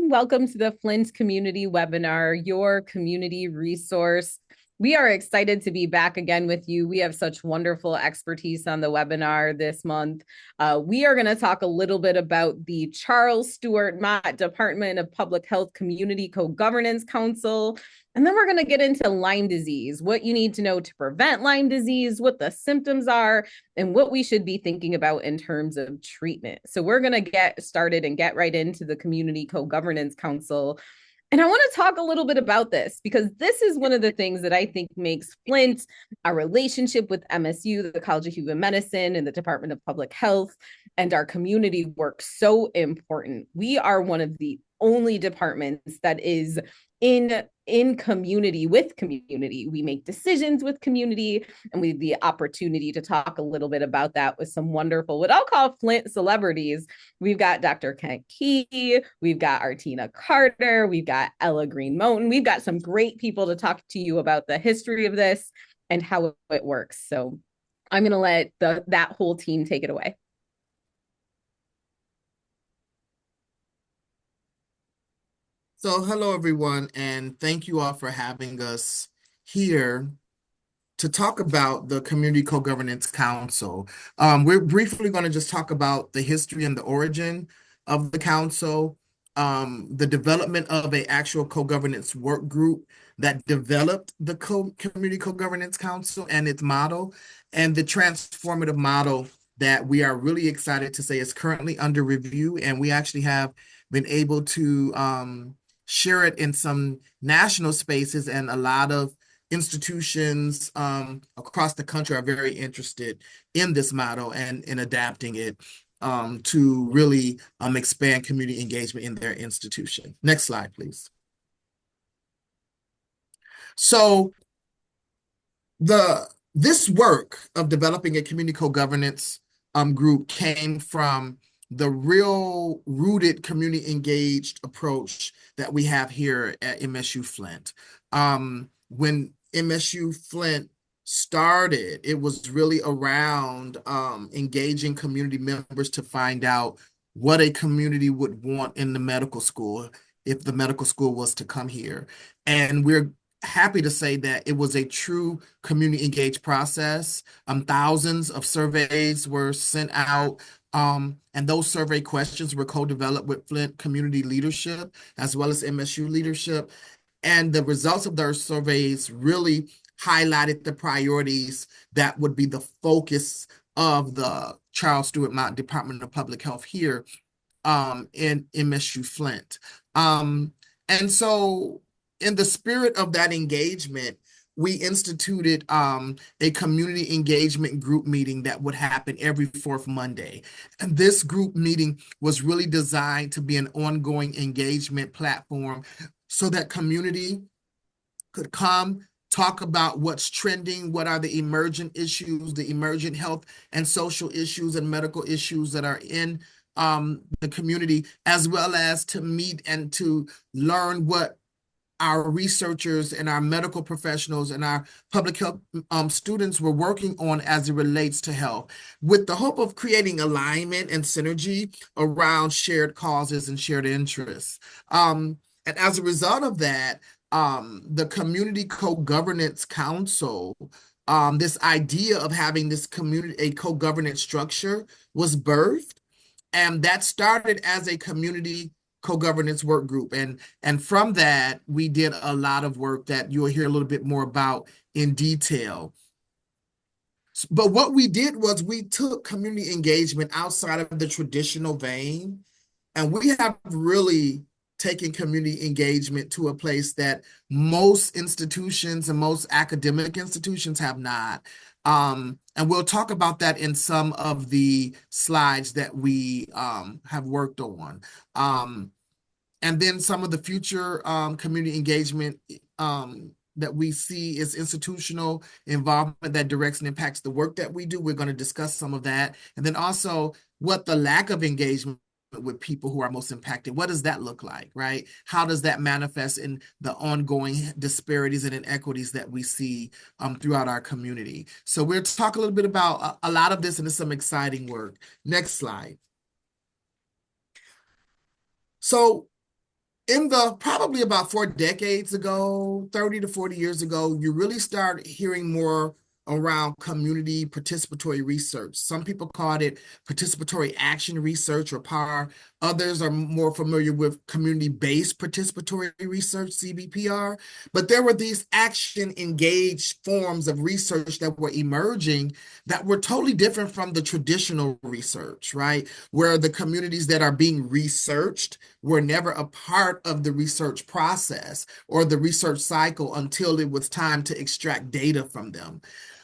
everyone. Welcome to the Flint Community Webinar, your community resource. We are excited to be back again with you. We have such wonderful expertise on the webinar this month. We are going to talk a little bit about the Charles Stewart Mott Department of Public Health Community Co-Governance Council. And then we're going to get into Lyme disease, what you need to know to prevent Lyme disease, what the symptoms are, and what we should be thinking about in terms of treatment. So we're going to get started and get right into the Community Co-Governance Council. And I want to talk a little bit about this because this is one of the things that I think makes Flint, our relationship with MSU, the College of Human Medicine, and the Department of Public Health, and our community work so important. We are one of the only departments that is in community with community. We make decisions with community, and we have the opportunity to talk a little bit about that with some wonderful, what I'll call Flint celebrities. We've got Dr. Kent Key, we've got Artina Carter, we've got Ella Green Moten. We've got some great people to talk to you about the history of this and how it works. So I'm going to let that whole team take it away. So hello, everyone, and thank you all for having us here to talk about the Community Co-Governance Council. We're briefly going to just talk about the history and the origin of the council, the development of an actual co-governance work group that developed the Community Co-Governance Council and its model, and the transformative model that we are really excited to say is currently under review, and we actually have been able to share it in some national spaces, and a lot of institutions across the country are very interested in this model and in adapting it to really expand community engagement in their institution. Next slide, please. So this work of developing a community co-governance group came from the real rooted community engaged approach that we have here at MSU Flint. When MSU Flint started, it was really around engaging community members to find out what a community would want in the medical school if the medical school was to come here. And we're happy to say that it was a true community engaged process. Thousands of surveys were sent out. And those survey questions were co-developed with Flint community leadership as well as MSU leadership. And the results of those surveys really highlighted the priorities that would be the focus of the Charles Stewart Mott Department of Public Health here in MSU Flint. And so in the spirit of that engagement, we instituted a community engagement group meeting that would happen every fourth Monday. And this group meeting was really designed to be an ongoing engagement platform so that community could come, talk about what's trending, what are the emergent issues, the emergent health and social issues and medical issues that are in the community, as well as to meet and to learn what our researchers and our medical professionals and our public health students were working on as it relates to health, with the hope of creating alignment and synergy around shared causes and shared interests. And as a result of that, the Community Co-Governance Council, this idea of having this a co-governance structure was birthed, and that started as a community co-governance work group. And from that, we did a lot of work that you'll hear a little bit more about in detail. But what we did was we took community engagement outside of the traditional vein, and we have really taken community engagement to a place that most institutions and most academic institutions have not. And we'll talk about that in some of the slides that we have worked on. And then some of the future community engagement that we see is institutional involvement that directs and impacts the work that we do. We're going to discuss some of that. And then also what the lack of engagement with people who are most impacted, what does that look like, right? How does that manifest in the ongoing disparities and inequities that we see throughout our community? So we'll talk a little bit about a lot of this, and it's some exciting work. Next slide. So in the probably about 4 decades ago, 30 to 40 years ago, you really start hearing more around community participatory research. Some people called it participatory action research or PAR. Others are more familiar with community-based participatory research, CBPR. But there were these action-engaged forms of research that were emerging that were totally different from the traditional research, right? Where the communities that are being researched were never a part of the research process or the research cycle until it was time to extract data from them.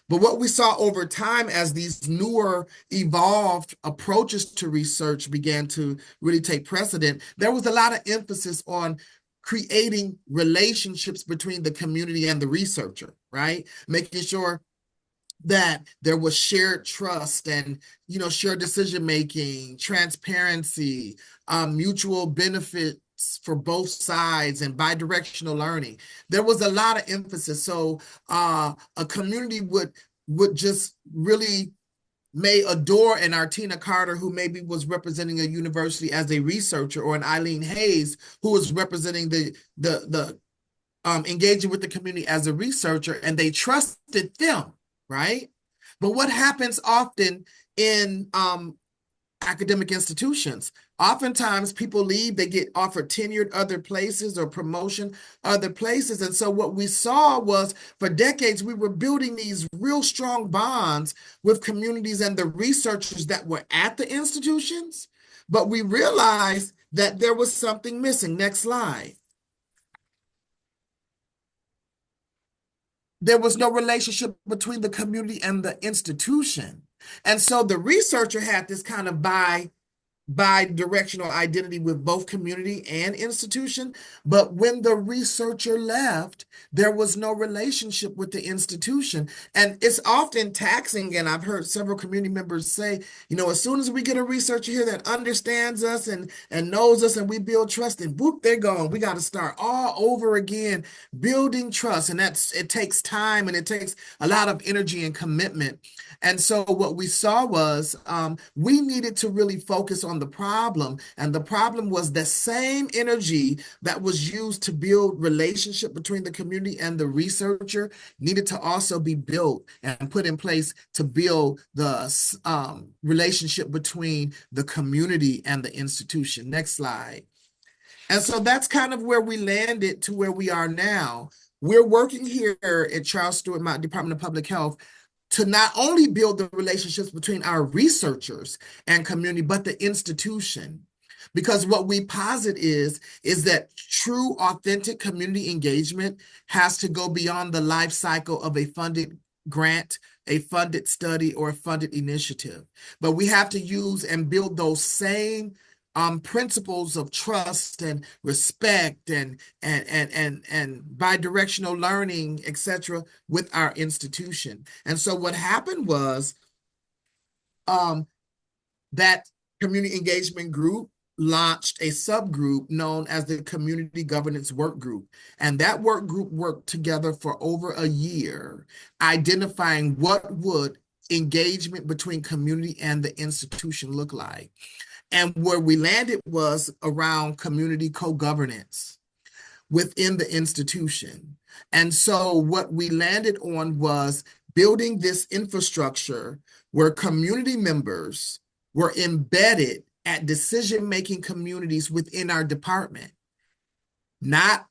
But what we saw over time as these newer evolved approaches to research began to really take precedent, there was a lot of emphasis on creating relationships between the community and the researcher, right? Making sure that there was shared trust and shared decision making, transparency, mutual benefits for both sides, and bidirectional learning. There was a lot of emphasis. So a community would just really may adore an Artina Carter who maybe was representing a university as a researcher, or an Eileen Hayes who was representing the engaging with the community as a researcher, and they trusted them, right? But what happens often in academic institutions? Oftentimes people leave, they get offered tenured other places or promotion other places. And so what we saw was, for decades, we were building these real strong bonds with communities and the researchers that were at the institutions, but we realized that there was something missing. Next slide. There was no relationship between the community and the institution. And so the researcher had this kind of bi-directional identity with both community and institution. But when the researcher left, there was no relationship with the institution. And it's often taxing. And I've heard several community members say, as soon as we get a researcher here that understands us and knows us and we build trust, and whoop, they're gone. We got to start all over again, building trust. And it takes time, and it takes a lot of energy and commitment. And so what we saw was we needed to really focus on the problem. And the problem was the same energy that was used to build relationship between the community and the researcher needed to also be built and put in place to build the relationship between the community and the institution. Next slide. And so that's kind of where we landed to where we are now. We're working here at Charles Stewart Mott Department of Public Health to not only build the relationships between our researchers and community, but the institution. Because what we posit is that true, authentic community engagement has to go beyond the life cycle of a funded grant, a funded study, or a funded initiative. But we have to use and build those same principles of trust and respect and bidirectional learning, etc., with our institution. And so what happened was that community engagement group launched a subgroup known as the Community Governance Work Group. And that work group worked together for over a year, identifying what would engagement between community and the institution look like. And where we landed was around community co-governance within the institution. And so what we landed on was building this infrastructure where community members were embedded at decision-making communities within our department, not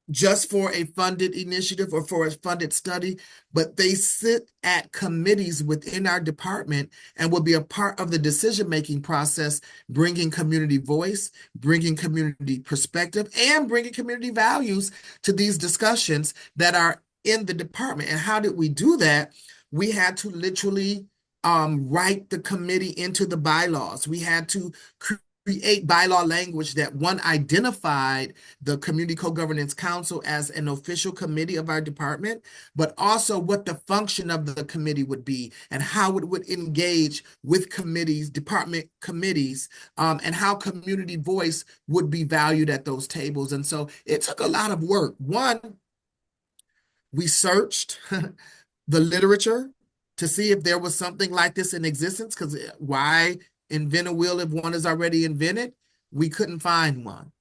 just for a funded initiative or for a funded study, but they sit at committees within our department and will be a part of the decision-making process, bringing community voice, bringing community perspective, and bringing community values to these discussions that are in the department. And how did we do that? We had to literally write the committee into the bylaws. We had to create bylaw language that, one, identified the Community Co-Governance Council as an official committee of our department, but also what the function of the committee would be and how it would engage with committees, department committees, and how community voice would be valued at those tables. And so it took a lot of work. One, we searched the literature to see if there was something like this in existence, because why invent a wheel if one is already invented? We couldn't find one.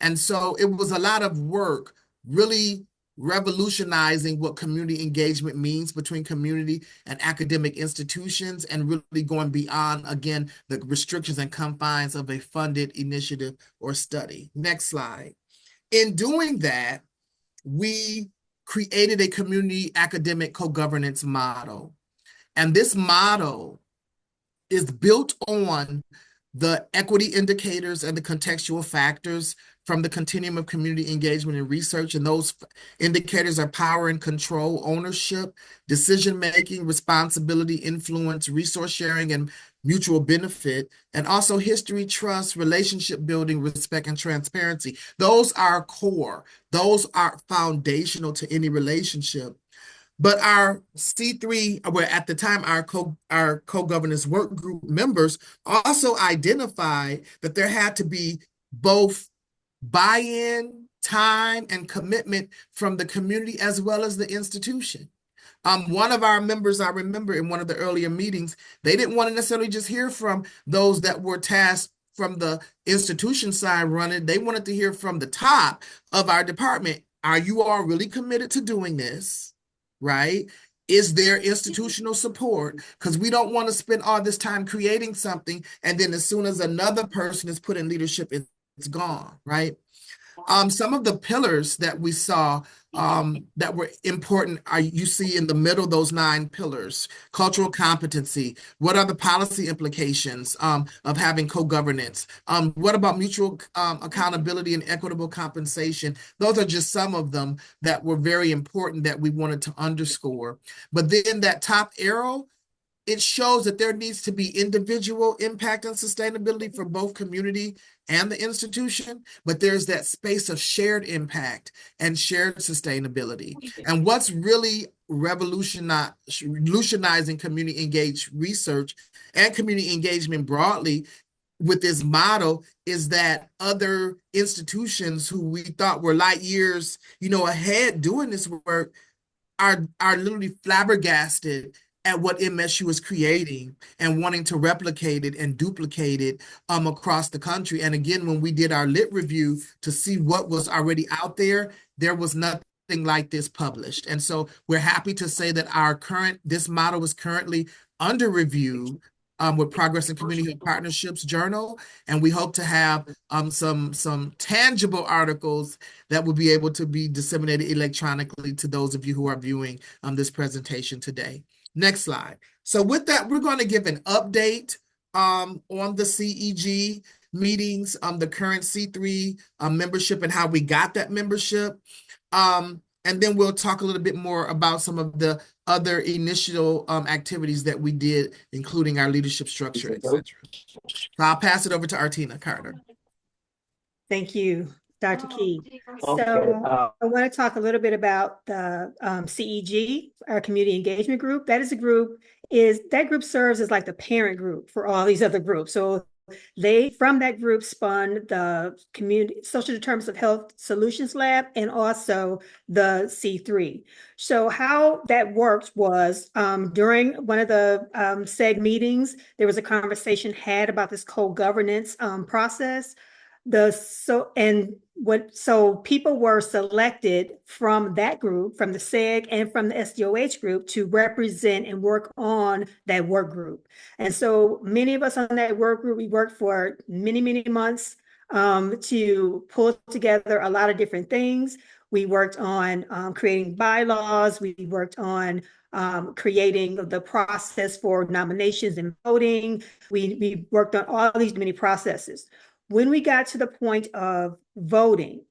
And so it was a lot of work really revolutionizing what community engagement means between community and academic institutions, and really going beyond, again, the restrictions and confines of a funded initiative or study. Next slide. In doing that, we created a community academic co-governance model. And this model is built on the equity indicators and the contextual factors from the continuum of community engagement and research. And those indicators are power and control, ownership, decision-making, responsibility, influence, resource sharing, and mutual benefit, and also history, trust, relationship building, respect, and transparency. Those are core. Those are foundational to any relationship. But our C3, where at the time our co-governance work group members also identified that there had to be both buy-in, time, and commitment from the community as well as the institution. One of our members, I remember in one of the earlier meetings, they didn't want to necessarily just hear from those that were tasked from the institution side running. They wanted to hear from the top of our department. Are you all really committed to doing this? Right? Is there institutional support? Because we don't want to spend all this time creating something, and then as soon as another person is put in leadership, it's gone, right? Some of the pillars that we saw that were important are, you see in the middle, those 9 pillars. Cultural competency. What are the policy implications of having co-governance? What about mutual accountability and equitable compensation? Those are just some of them that were very important that we wanted to underscore. But then that top arrow, it shows that there needs to be individual impact and sustainability for both community and the institution, but there's that space of shared impact and shared sustainability. And what's really revolutionizing community engaged research and community engagement broadly with this model is that other institutions who we thought were light years, ahead doing this work are literally flabbergasted at what MSU is creating and wanting to replicate it and duplicate it across the country. And again, when we did our lit review to see what was already out there, there was nothing like this published. And so we're happy to say that this model is currently under review with Progress in Community Partnerships Journal, and we hope to have some tangible articles that will be able to be disseminated electronically to those of you who are viewing this presentation today. Next slide. So with that, we're going to give an update on the CEG meetings, the current C3 membership and how we got that membership. And then we'll talk a little bit more about some of the other initial activities that we did, including our leadership structure, etc. So I'll pass it over to Artina Carter. Thank you, Dr. Key. So I want to talk a little bit about the CEG, our community engagement group. That group serves as like the parent group for all these other groups. So from that group spun the Community Social Determinants of Health Solutions Lab and also the C3. So how that worked was during one of the SEG meetings, there was a conversation had about this co-governance process. So people were selected from that group, from the SEG and from the SDOH group, to represent and work on that work group. And so many of us on that work group, we worked for many, many months to pull together a lot of different things. We worked on creating bylaws. We worked on creating the process for nominations and voting. We worked on all these many processes. When we got to the point of voting,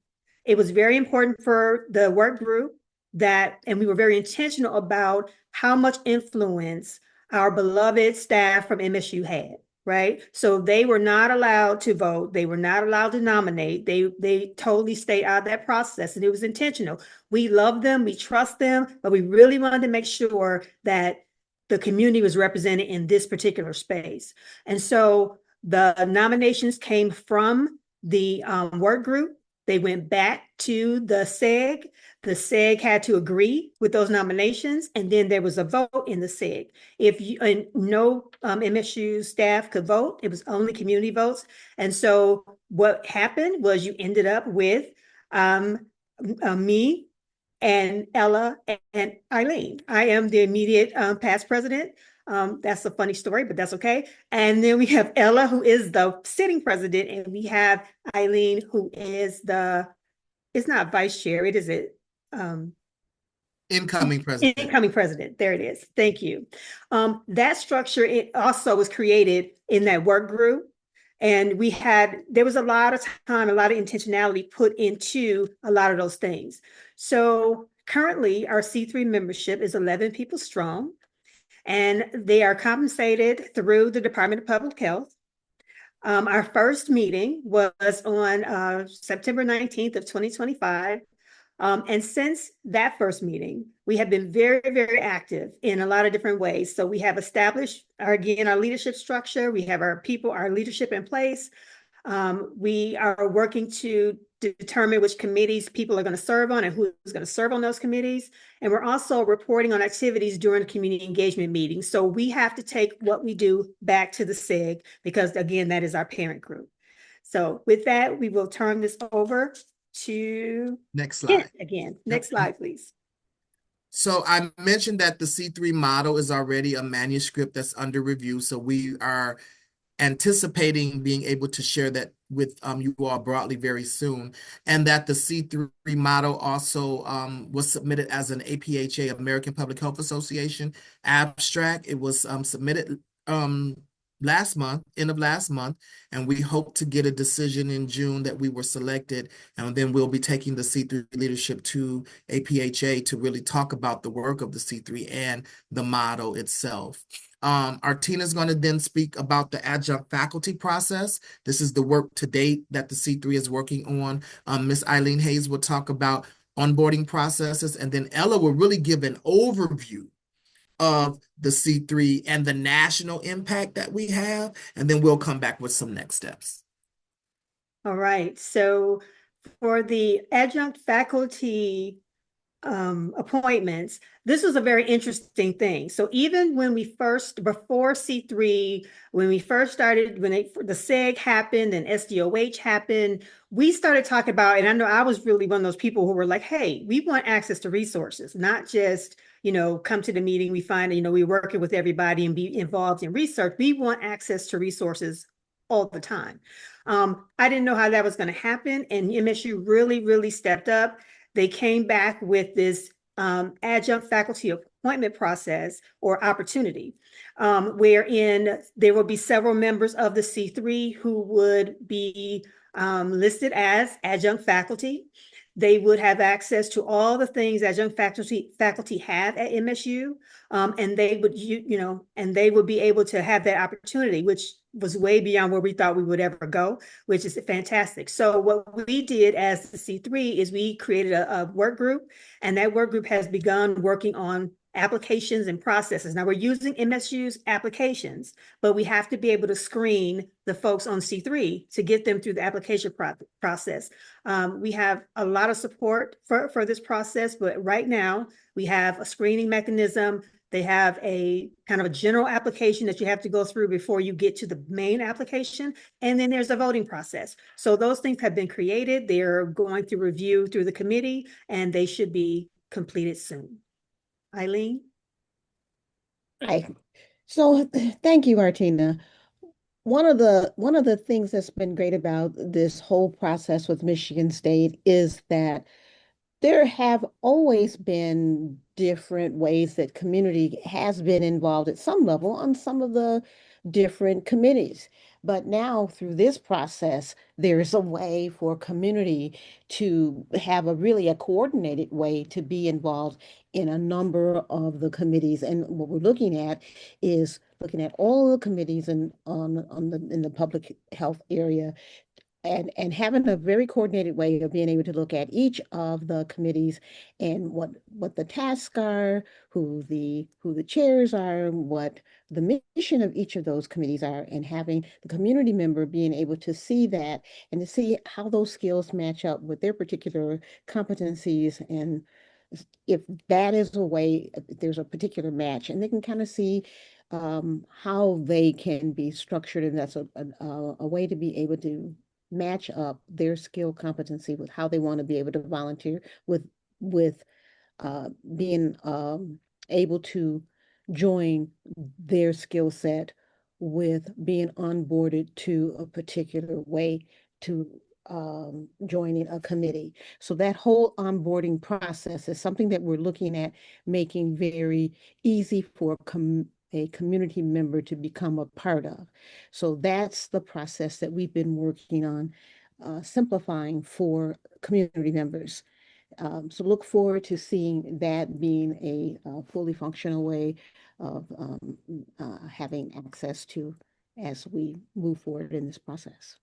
it was very important for the work group and we were very intentional about how much influence our beloved staff from MSU had, right? So they were not allowed to vote. They were not allowed to nominate. They totally stayed out of that process, and it was intentional. We love them, we trust them, but we really wanted to make sure that the community was represented in this particular space. And so the nominations came from the work group. They went back to the SEG. The SEG had to agree with those nominations, and then there was a vote in the SEG. If you and no MSU staff could vote, it was only community votes. And so what happened was you ended up with me and Ella and Eileen. I am the immediate past president. That's a funny story, but that's okay. And then we have Ella, who is the sitting president, and we have Eileen, who is it's not vice chair, it is it. Incoming president. Incoming president. There it is. Thank you. That structure, it also was created in that work group. And there was a lot of time, a lot of intentionality put into a lot of those things. So currently our C3 membership is 11 people strong, and they are compensated through the Department of Public Health. Our first meeting was on September 19th of 2025. And since that first meeting, we have been very, very active in a lot of different ways. So we have established our leadership structure. We have our leadership in place. We are working to determine which committees people are going to serve on and who is going to serve on those committees. And we're also reporting on activities during the community engagement meetings. So we have to take what we do back to the SEG because, again, that is our parent group. So with that, we will turn this over to next slide again. Next slide, please. So I mentioned that the C3 model is already a manuscript that's under review. So we are anticipating being able to share that with you all broadly very soon. And that the C3 model also was submitted as an APHA, American Public Health Association abstract. It was submitted last month, end of last month, and we hope to get a decision in June that we were selected, and then we'll be taking the C3 leadership to APHA to really talk about the work of the C3 and the model itself. Artina is going to then speak about the adjunct faculty process. This is the work to date that the C3 is working on. Ms. Eileen Hayes will talk about onboarding processes, and then Ella will really give an overview of the C3 and the national impact that we have, and then we'll come back with some next steps. All right. So for the adjunct faculty appointments, this was a very interesting thing. So even when before C3, when we first started, when the SEG happened and SDOH happened, we started talking about, and I know I was really one of those people who were like, hey, we want access to resources, not just, come to the meeting, we find, we're working with everybody and be involved in research. We want access to resources all the time. I didn't know how that was going to happen. And MSU really, really stepped up. They came back with this adjunct faculty appointment process or opportunity, wherein there will be several members of the C3 who would be listed as adjunct faculty. They would have access to all the things adjunct faculty have at MSU, and they would, and they would be able to have that opportunity, which was way beyond where we thought we would ever go, which is fantastic. So what we did as the C3 is we created a work group, and that work group has begun working on applications and processes. Now we're using MSU's applications, but we have to be able to screen the folks on C3 to get them through the application process. We have a lot of support for this process, but right now we have a screening mechanism. They have a kind of a general application that you have to go through before you get to the main application. And then there's a voting process. So those things have been created. They're going through review through the committee, and they should be completed soon. Eileen? Hi. So thank you, Artina. One of the things that's been great about this whole process with Michigan State is that there have always been different ways that community has been involved at some level on some of the different committees. But now through this process, there's a way for community to have a coordinated way to be involved in a number of the committees. And what we're looking at is looking at all the committees in the public health area and having a very coordinated way of being able to look at each of the committees and what the tasks are, who the chairs are, what the mission of each of those committees are, and having the community member being able to see that and to see how those skills match up with their particular competencies, and if that is a way, if there's a particular match, and they can kind of see how they can be structured, and that's a way to be able to match up their skill competency with how they want to be able to volunteer with being able to join their skill set with being onboarded to a particular way to joining a committee. So that whole onboarding process is something that we're looking at making very easy for a community member to become a part of. So that's the process that we've been working on simplifying for community members. So look forward to seeing that being a fully functional way of having access to as we move forward in this process.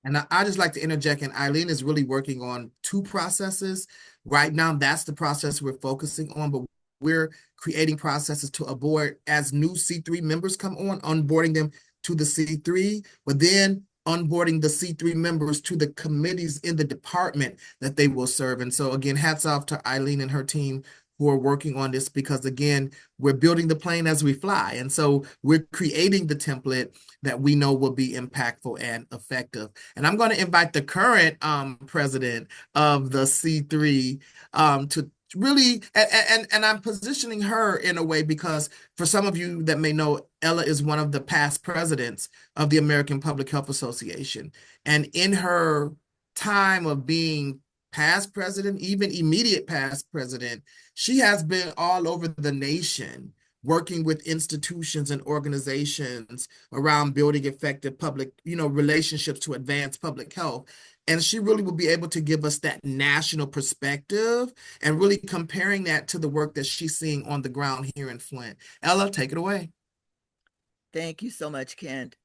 And I just like to interject, and Eileen is really working on two processes. Right now, that's the process we're focusing on, but we're creating processes to avoid as new C3 members come on, onboarding them to the C3, but then onboarding the C3 members to the committees in the department that they will serve. And so again, hats off to Eileen and her team who are working on this, because again, we're building the plane as we fly. And so we're creating the template that we know will be impactful and effective. And I'm going to invite the current president of the C3 to really, and I'm positioning her in a way because for some of you that may know, Ella is one of the past presidents of the American Public Health Association. And in her time of being past president, even immediate past president, she has been all over the nation working with institutions and organizations around building effective public, relationships to advance public health. And she really will be able to give us that national perspective and really comparing that to the work that she's seeing on the ground here in Flint. Ella, take it away. Thank you so much, Kent.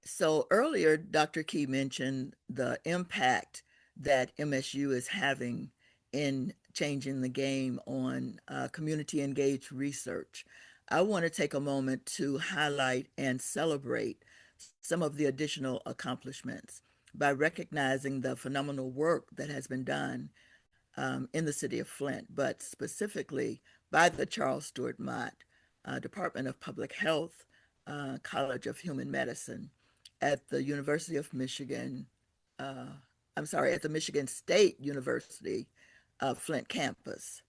So earlier, Dr. Key mentioned the impact that MSU is having in changing the game on community engaged research. I want to take a moment to highlight and celebrate some of the additional accomplishments by recognizing the phenomenal work that has been done in the city of Flint, but specifically by the Charles Stewart Mott Department of Public Health, College of Human Medicine at the University of Michigan, at the Michigan State University Flint campus.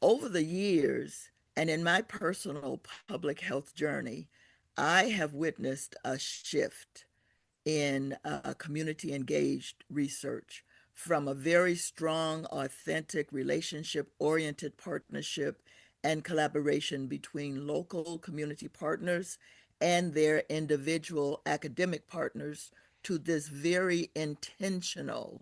Over the years, and in my personal public health journey, I have witnessed a shift in community engaged research from a very strong, authentic, relationship oriented partnership and collaboration between local community partners and their individual academic partners to this very intentional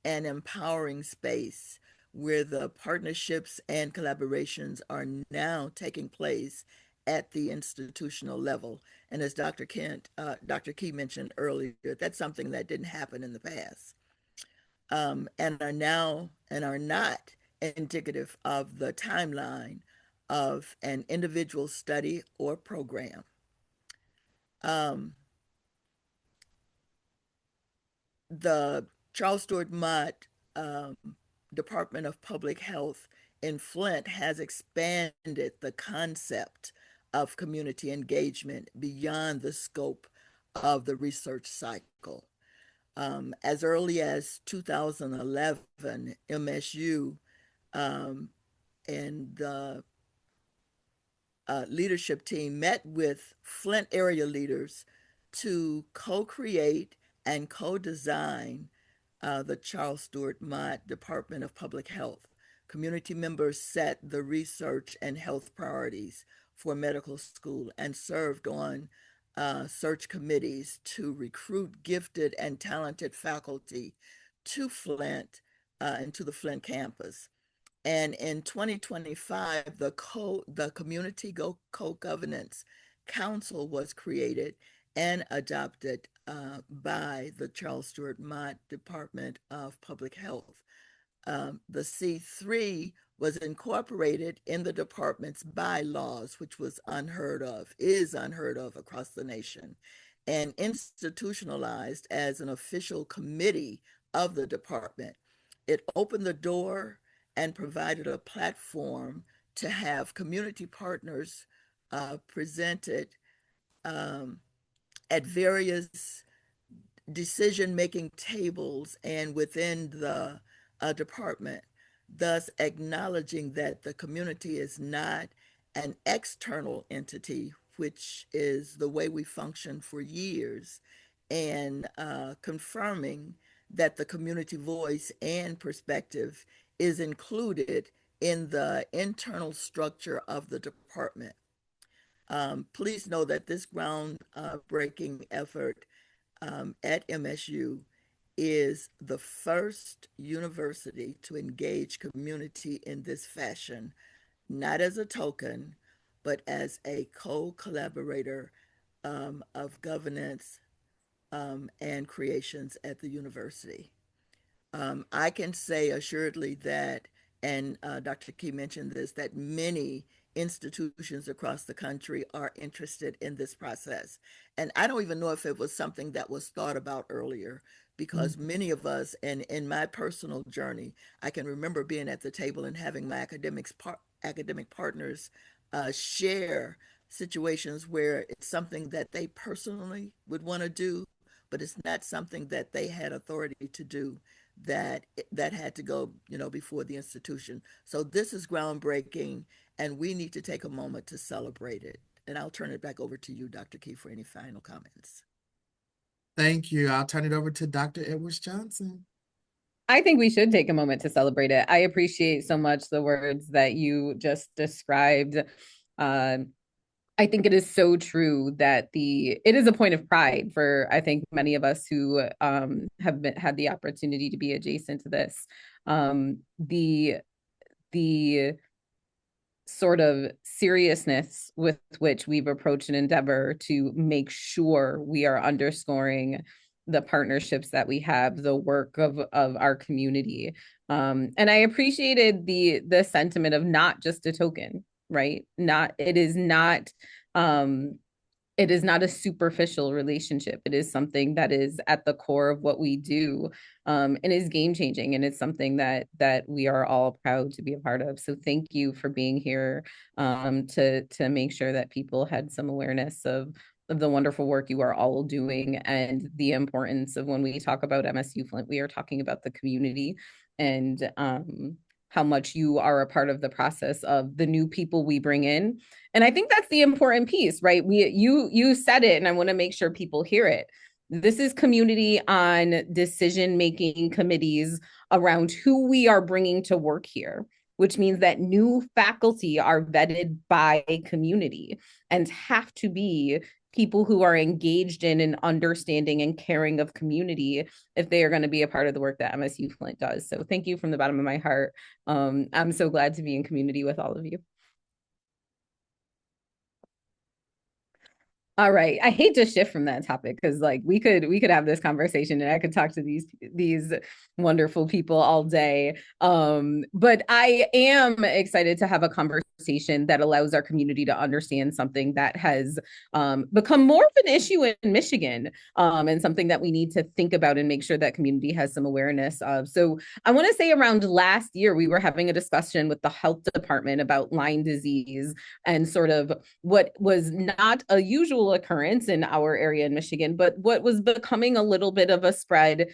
and empowering space where the partnerships and collaborations are now taking place at the institutional level. And as Dr. Key mentioned earlier, that's something that didn't happen in the past, and are not indicative of the timeline of an individual study or program. The Charles Stewart Mott Department of Public Health in Flint has expanded the concept of community engagement beyond the scope of the research cycle. As early as 2011, MSU and the leadership team met with Flint area leaders to co-create and co-design the Charles Stewart Mott Department of Public Health. Community members set the research and health priorities for medical school and served on search committees to recruit gifted and talented faculty to Flint and to the Flint campus. And in 2025, the Community Co-Governance Council was created, and adopted by the Charles Stewart Mott Department of Public Health. The C3 was incorporated in the department's bylaws, which was is unheard of across the nation, and institutionalized as an official committee of the department. It opened the door and provided a platform to have community partners presented at various decision-making tables and within the department, thus acknowledging that the community is not an external entity, which is the way we function for years, and confirming that the community voice and perspective is included in the internal structure of the department. Please know that this groundbreaking effort at MSU is the first university to engage community in this fashion, not as a token, but as a co-collaborator of governance and creations at the university. I can say assuredly that, and Dr. Key mentioned this, that many institutions across the country are interested in this process. And I don't even know if it was something that was thought about earlier, because many of us, and in my personal journey, I can remember being at the table and having my academic partners share situations where it's something that they personally would want to do, but it's not something that they had authority to do, that had to go, before the institution. So this is groundbreaking, and we need to take a moment to celebrate it. And I'll turn it back over to you, Dr. Key, for any final comments. Thank you. I'll turn it over to Dr. Edwards-Johnson. I think we should take a moment to celebrate it. I appreciate so much the words that you just described. I think it is so true that it is a point of pride for, I think, many of us who have had the opportunity to be adjacent to this. The sort of seriousness with which we've approached an endeavor to make sure we are underscoring the partnerships that we have, the work of our community. And I appreciated the sentiment of not just a token, right? It is not a superficial relationship. It is something that is at the core of what we do, and is game changing. And it's something that we are all proud to be a part of. So thank you for being here to make sure that people had some awareness of the wonderful work you are all doing, and the importance of, when we talk about MSU Flint, we are talking about the community, and how much you are a part of the process of the new people we bring in. And I think that's the important piece, right? You said it, and I want to make sure people hear it. This is community on decision-making committees around who we are bringing to work here, which means that new faculty are vetted by community and have to be people who are engaged in and understanding and caring of community if they are going to be a part of the work that MSU Flint does. So thank you from the bottom of my heart. I'm so glad to be in community with all of you. All right. I hate to shift from that topic, because we could have this conversation and I could talk to these wonderful people all day. But I am excited to have a conversation that allows our community to understand something that has become more of an issue in Michigan, and something that we need to think about and make sure that community has some awareness of. So I want to say, around last year, we were having a discussion with the health department about Lyme disease, and sort of what was not a usual occurrence in our area in Michigan, but what was becoming a little bit of a spread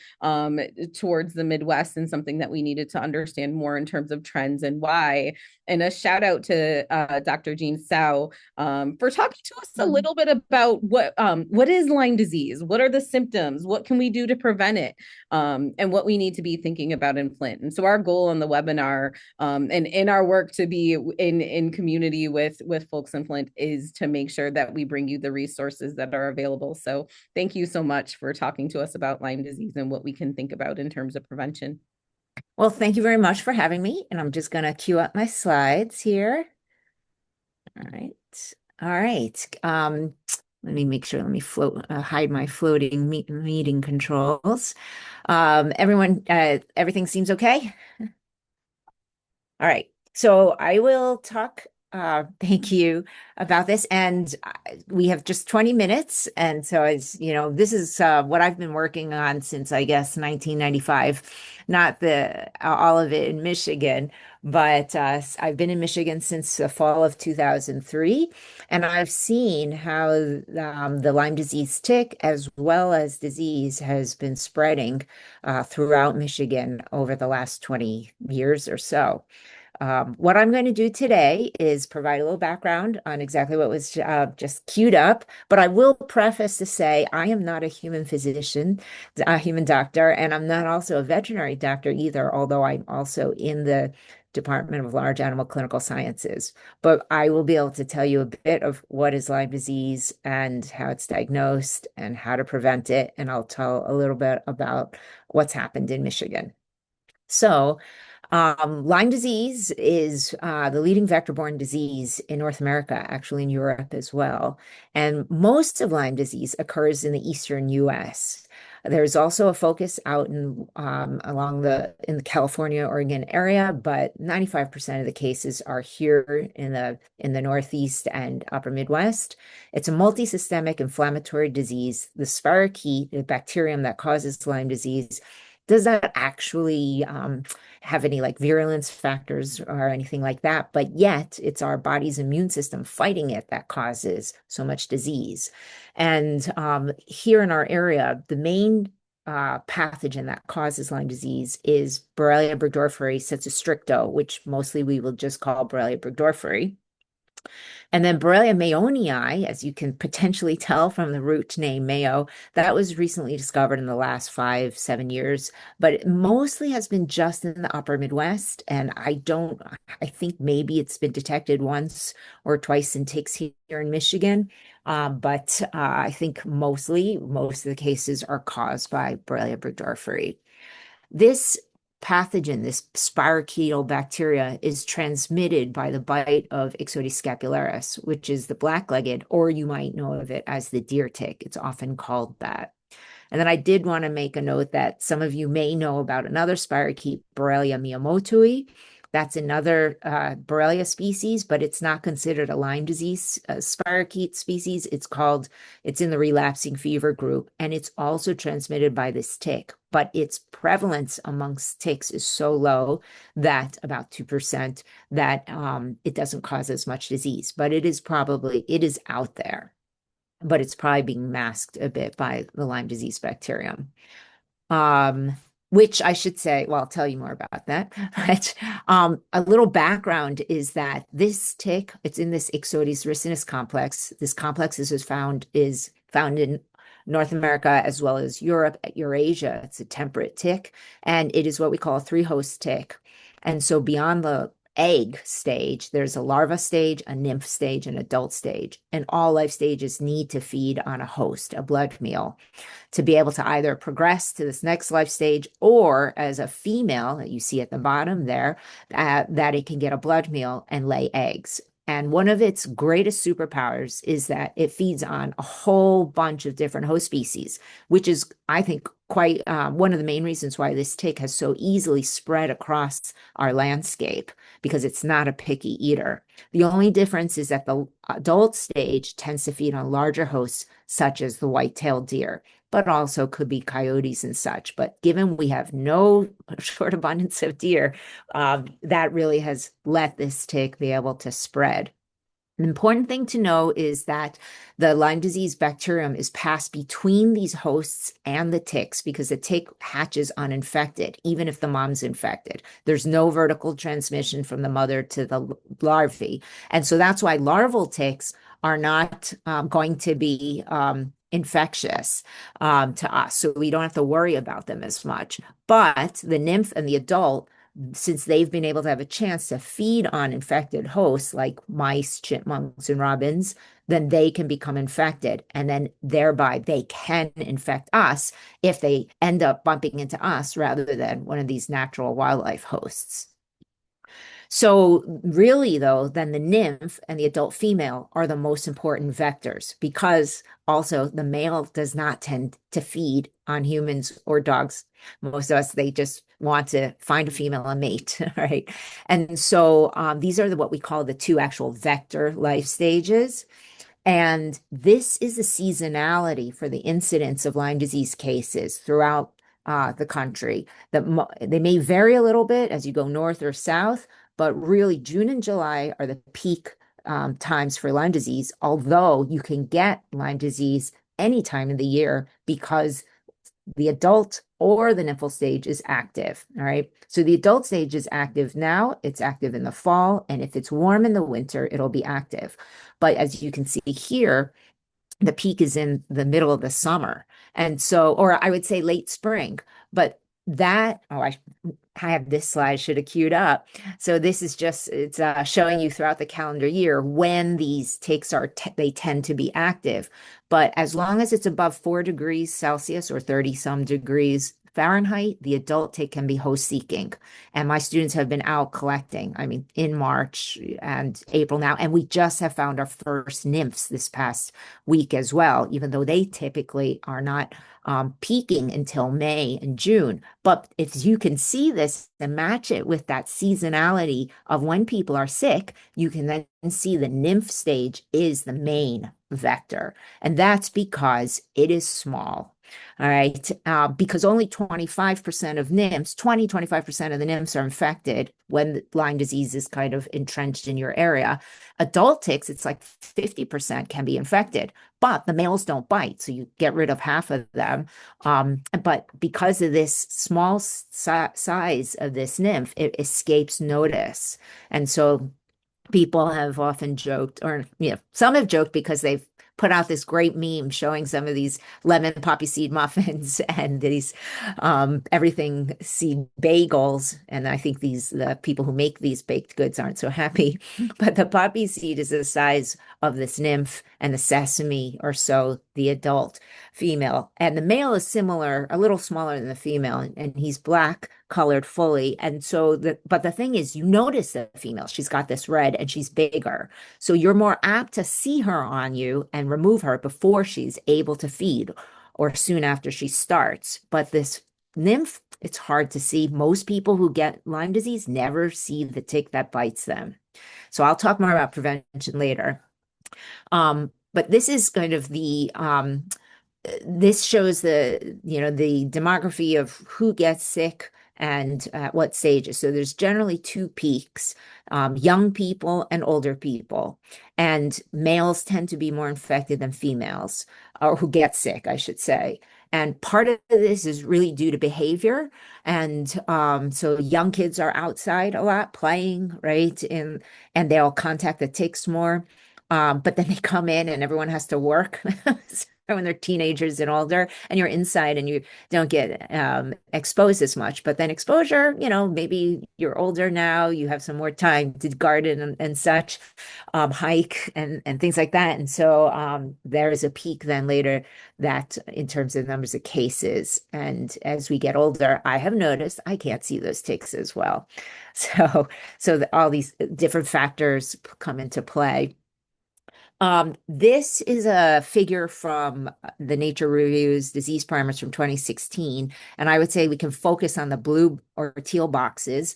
towards the Midwest, and something that we needed to understand more in terms of trends and why. And a shout out to Dr. Jean Tsao for talking to us a little bit about what is Lyme disease, what are the symptoms, what can we do to prevent it, and what we need to be thinking about in Flint. And so our goal on the webinar, and in our work to be in community with folks in Flint, is to make sure that we bring you the resources that are available. So thank you so much for talking to us about Lyme disease and what we can think about in terms of prevention. Well, thank you very much for having me. And I'm just going to queue up my slides here. All right. Let me make sure, let me hide my floating meeting controls. Everyone, everything seems okay? All right. So I will talk, thank you, about this. And we have just 20 minutes. And so as you know, this is what I've been working on since, I guess, 1995, not all of it in Michigan, but I've been in Michigan since the fall of 2003. And I've seen how the Lyme disease tick, as well as disease, has been spreading throughout Michigan over the last 20 years or so. What I'm going to do today is provide a little background on exactly what was just queued up, but I will preface to say I am not a human physician, a human doctor, and I'm not also a veterinary doctor either, although I'm also in the Department of Large Animal Clinical Sciences. But I will be able to tell you a bit of what is Lyme disease and how it's diagnosed and how to prevent it, and I'll tell a little bit about what's happened in Michigan. So, Lyme disease is the leading vector-borne disease in North America, actually in Europe as well. And most of Lyme disease occurs in the eastern U.S. There's also a focus out in the California, Oregon area, but 95% of the cases are here in the Northeast and Upper Midwest. It's a multisystemic inflammatory disease. The spirochete, the bacterium that causes Lyme disease, does not actually have any like virulence factors or anything like that, but yet it's our body's immune system fighting it that causes so much disease. And here in our area, the main pathogen that causes Lyme disease is Borrelia burgdorferi stricto, which mostly we will just call Borrelia burgdorferi. And then Borrelia mayonii, as you can potentially tell from the root name Mayo, that was recently discovered in the last 5-7 years, but it mostly has been just in the upper Midwest. And I think maybe it's been detected once or twice in ticks here in Michigan. But I think most of the cases are caused by Borrelia burgdorferi. This pathogen, this spirochetal bacteria, is transmitted by the bite of Ixodes scapularis, which is the black-legged, or you might know of it as the deer tick. It's often called that. And then I did want to make a note that some of you may know about another spirochete, Borrelia miyamotoi. That's another Borrelia species, but it's not considered a Lyme disease spirochete species. It's in the relapsing fever group, and it's also transmitted by this tick. But its prevalence amongst ticks is so low that about 2% that it doesn't cause as much disease. But it is out there, but it's probably being masked a bit by the Lyme disease bacterium. Which I should say, well, I'll tell you more about that. But a little background is that this tick, it's in this Ixodes ricinus complex. This complex is found in North America as well as Europe, Eurasia. It's a temperate tick, and it is what we call a three-host tick. And so beyond the egg stage, there's a larva stage, a nymph stage, and adult stage. And all life stages need to feed on a host, a blood meal, to be able to either progress to this next life stage, or as a female that you see at the bottom there, that it can get a blood meal and lay eggs. And one of its greatest superpowers is that it feeds on a whole bunch of different host species, which is, I think, quite one of the main reasons why this tick has so easily spread across our landscape, because it's not a picky eater. The only difference is that the adult stage tends to feed on larger hosts, such as the white-tailed deer, but also could be coyotes and such. But given we have no short abundance of deer, that really has let this tick be able to spread. An important thing to know is that the Lyme disease bacterium is passed between these hosts and the ticks, because the tick hatches uninfected, even if the mom's infected. There's no vertical transmission from the mother to the larvae. And so that's why larval ticks are not going to be infectious to us. So we don't have to worry about them as much. But the nymph and the adult, since they've been able to have a chance to feed on infected hosts like mice, chipmunks, and robins, then they can become infected. And then thereby they can infect us if they end up bumping into us rather than one of these natural wildlife hosts. So really, though, then the nymph and the adult female are the most important vectors because also the male does not tend to feed on humans or dogs. Most of us, they just want to find a female and mate, right? And so these are what we call the two actual vector life stages. And this is the seasonality for the incidence of Lyme disease cases throughout the country. They may vary a little bit as you go north or south, but really June and July are the peak times for Lyme disease, although you can get Lyme disease any time of the year because the adult or the nymphal stage is active. All right. So the adult stage is active now, it's active in the fall, and if it's warm in the winter, it'll be active. But as you can see here, the peak is in the middle of the summer. And so, or I would say late spring, but I have this slide, should have queued up. So this is just, it's showing you throughout the calendar year when these ticks they tend to be active. But as long as it's above 4 degrees Celsius or 30 some degrees Fahrenheit, the adult tick can be host seeking. And my students have been out collecting, I mean, in March and April now. And we just have found our first nymphs this past week as well, even though they typically are not peaking until May and June. But if you can see this and match it with that seasonality of when people are sick, you can then see the nymph stage is the main vector. And that's because it is small. All right. Because only 25% of nymphs, 25% of the nymphs are infected when Lyme disease is kind of entrenched in your area. Adult ticks, it's like 50% can be infected, but the males don't bite. So you get rid of half of them. But because of this small size of this nymph, it escapes notice. And so people have often joked, or some have joked because they've put out this great meme showing some of these lemon poppy seed muffins and these everything seed bagels. And I think the people who make these baked goods aren't so happy. But the poppy seed is the size of this nymph, and the sesame or so, the adult female. And the male is similar, a little smaller than the female, and he's black colored fully. And so but the thing is, you notice the female, she's got this red and she's bigger. So you're more apt to see her on you and remove her before she's able to feed or soon after she starts. But this nymph, it's hard to see. Most people who get Lyme disease never see the tick that bites them. So I'll talk more about prevention later. But this is kind of this shows the demography of who gets sick and at what stages. So there's generally two peaks, young people and older people. And males tend to be more infected than females, or who get sick, I should say. And part of this is really due to behavior. And so young kids are outside a lot playing, right? And they'll contact the ticks more. But then they come in and everyone has to work. When they're teenagers and older, and you're inside and you don't get exposed as much. But then exposure, maybe you're older now, you have some more time to garden and such, hike and things like that. And so there is a peak then later that in terms of numbers of cases. And as we get older, I have noticed I can't see those ticks as well. So all these different factors come into play. This is a figure from the Nature Review's disease primers from 2016, and I would say we can focus on the blue or teal boxes.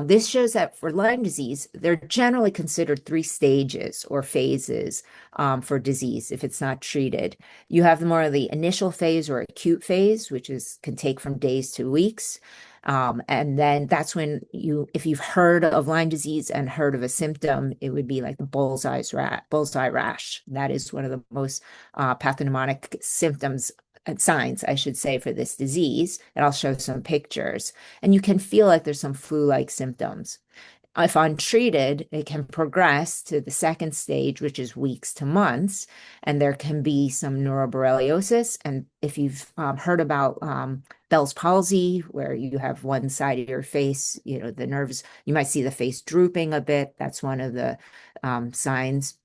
This shows that for Lyme disease, they're generally considered 3 stages or phases for disease if it's not treated. You have more of the initial phase or acute phase, which can take from days to weeks. And then that's when if you've heard of Lyme disease and heard of a symptom, it would be like the bullseye rash. That is one of the most pathognomonic symptoms and signs, I should say, for this disease. And I'll show some pictures. And you can feel like there's some flu-like symptoms. If untreated, it can progress to the second stage, which is weeks to months, and there can be some neuroborreliosis. And if you've heard about Bell's palsy, where you have one side of your face, the nerves, you might see the face drooping a bit. That's one of the signs.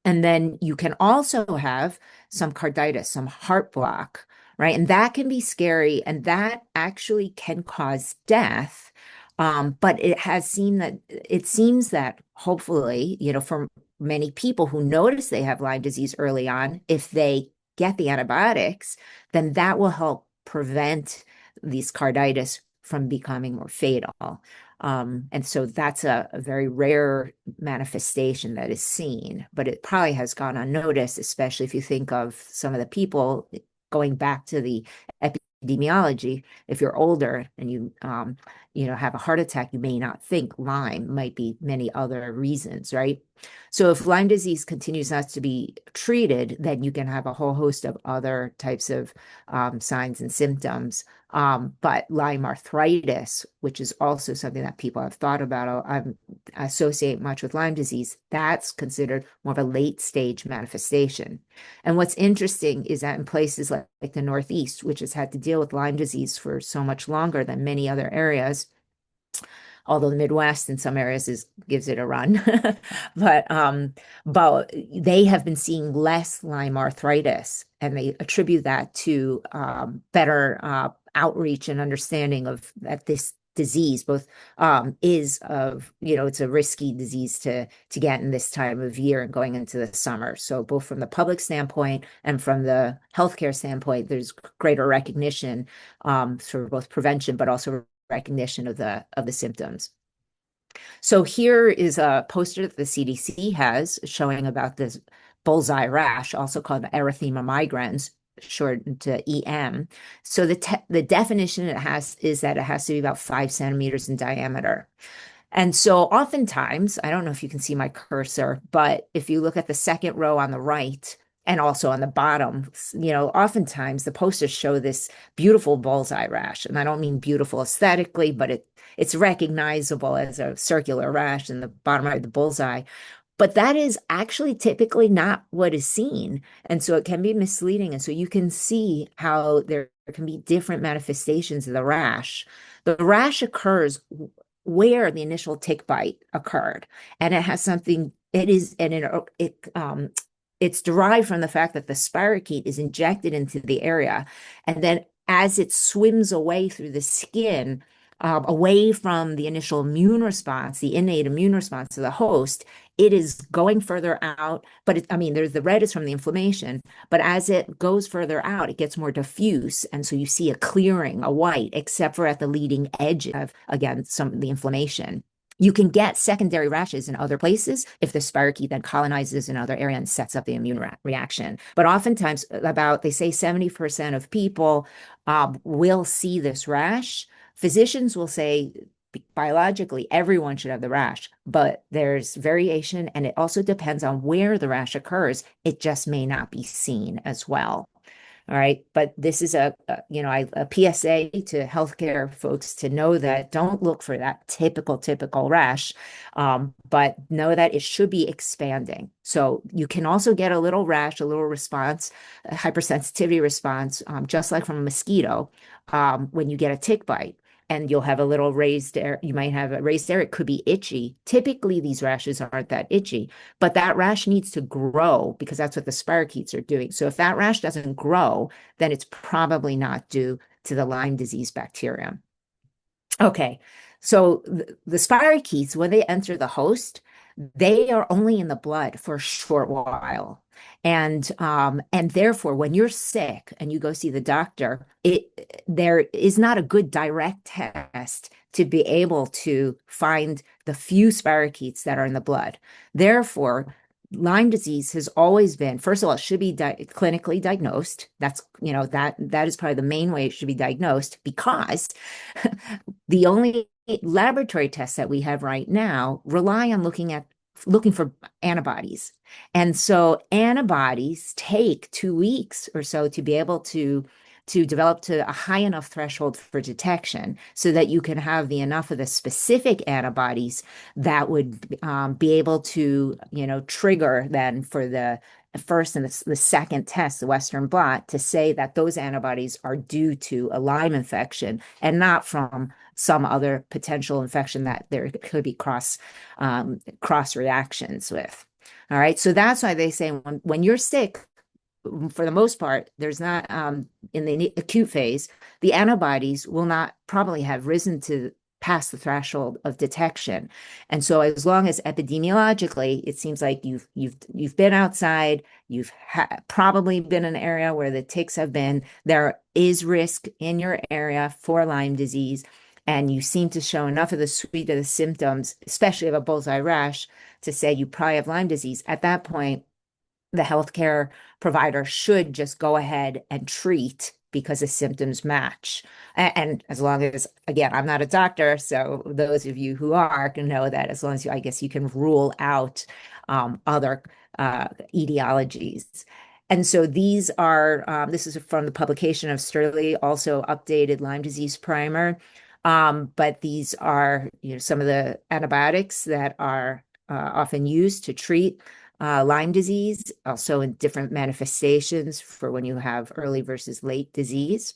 And then you can also have some carditis, some heart block, right? And that can be scary, and that actually can cause death. But it seems that hopefully, for many people who notice they have Lyme disease early on, if they get the antibiotics, then that will help prevent these carditis from becoming more fatal. And so that's a very rare manifestation that is seen, but it probably has gone unnoticed, especially if you think of some of the people going back to the epidemiology. If you're older and you have a heart attack, you may not think Lyme, might be many other reasons, right? So if Lyme disease continues not to be treated, then you can have a whole host of other types of signs and symptoms. But Lyme arthritis, which is also something that people have thought about, associate much with Lyme disease, that's considered more of a late stage manifestation. And what's interesting is that in places like the Northeast, which has had to deal with Lyme disease for so much longer than many other areas, although the Midwest in some areas gives it a run, but they have been seeing less Lyme arthritis, and they attribute that to better outreach and understanding of that this disease both is of, it's a risky disease to get in this time of year and going into the summer. So both from the public standpoint and from the healthcare standpoint, there's greater recognition for both prevention, but also recognition of the symptoms. So here is a poster that the CDC has showing about this bullseye rash, also called erythema migrans, shortened to EM. So the definition it has is that it has to be about 5 centimeters in diameter. And so oftentimes, I don't know if you can see my cursor, but if you look at the second row on the right, and also on the bottom, oftentimes the posters show this beautiful bullseye rash. And I don't mean beautiful aesthetically, but it's recognizable as a circular rash in the bottom right of the bullseye. But that is actually typically not what is seen. And so it can be misleading. And so you can see how there can be different manifestations of the rash. The rash occurs where the initial tick bite occurred. And it has something, it's derived from the fact that the spirochete is injected into the area. And then as it swims away through the skin, away from the initial immune response, the innate immune response to the host, it is going further out. But there's the red is from the inflammation, but as it goes further out, it gets more diffuse. And so you see a clearing, a white, except for at the leading edge of, again, some of the inflammation. You can get secondary rashes in other places if the spirochete then colonizes another area and sets up the immune reaction. But oftentimes, they say 70% of people will see this rash. Physicians will say biologically everyone should have the rash, but there's variation, and it also depends on where the rash occurs. It just may not be seen as well. All right. But this is a PSA to healthcare folks to know that don't look for that typical rash, but know that it should be expanding. So you can also get a little rash, a little response, a hypersensitivity response, just like from a mosquito, when you get a tick bite. And you'll have a little raised area. You might have a raised area. It could be itchy. Typically, these rashes aren't that itchy, but that rash needs to grow because that's what the spirochetes are doing. So if that rash doesn't grow, then it's probably not due to the Lyme disease bacterium. Okay, so the spirochetes, when they enter the host, they are only in the blood for a short while. And therefore, when you're sick and you go see the doctor, there is not a good direct test to be able to find the few spirochetes that are in the blood. Therefore, Lyme disease has always been, first of all, it should be clinically diagnosed. That's, that is probably the main way it should be diagnosed, because the only laboratory tests that we have right now rely on looking for antibodies. And so antibodies take 2 weeks or so to be able to develop to a high enough threshold for detection so that you can have enough of the specific antibodies that would be able to, trigger then for the first and the second test, the Western blot, to say that those antibodies are due to a Lyme infection and not from some other potential infection that there could be cross reactions with. All right. So that's why they say when you're sick, for the most part, there's not, in the acute phase, the antibodies will not probably have risen to past the threshold of detection. And so as long as epidemiologically, it seems like you've been outside, you've probably been in an area where the ticks have been, there is risk in your area for Lyme disease, and you seem to show enough of the suite of the symptoms, especially of a bullseye rash, to say you probably have Lyme disease. At that point, the healthcare provider should just go ahead and treat because the symptoms match. And as long as, again, I'm not a doctor, so those of you who are can know that as long as I guess you can rule out other etiologies. And so these are, this is from the publication of Sterling, also updated Lyme disease primer. But these are, some of the antibiotics that are often used to treat Lyme disease, also in different manifestations for when you have early versus late disease.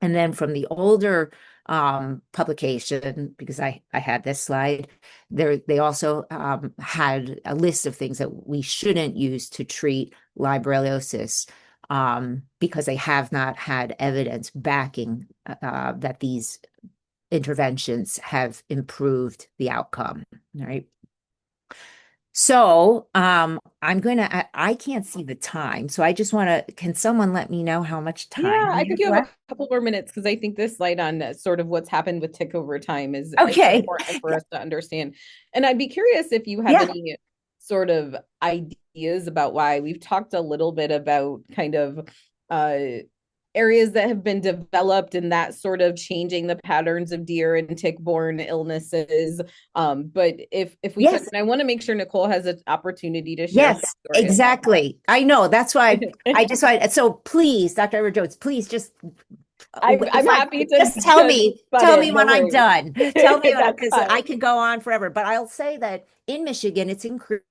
And then from the older publication, because I had this slide, they also had a list of things that we shouldn't use to treat Lyme borreliosis because they have not had evidence backing that these interventions have improved the outcome, right? So I can't see the time. So I just can someone let me know how much time? Yeah, I think you have left? a couple more minutes because I think this slide on sort of what's happened with tick over time is Okay. important for us to understand. And I'd be curious if you have Yeah. any sort of ideas about why. We've talked a little bit about kind of areas that have been developed and that sort of changing the patterns of deer and tick-borne illnesses. But if we Yes. could, and I want to make sure Nicole has an opportunity to share. Yes, exactly. I know. That's why I just so please, Dr. Edward Jones, please just I'm happy to just tell me when I'm done. Tell me because fine. I could go on forever. But I'll say that in Michigan, it's increased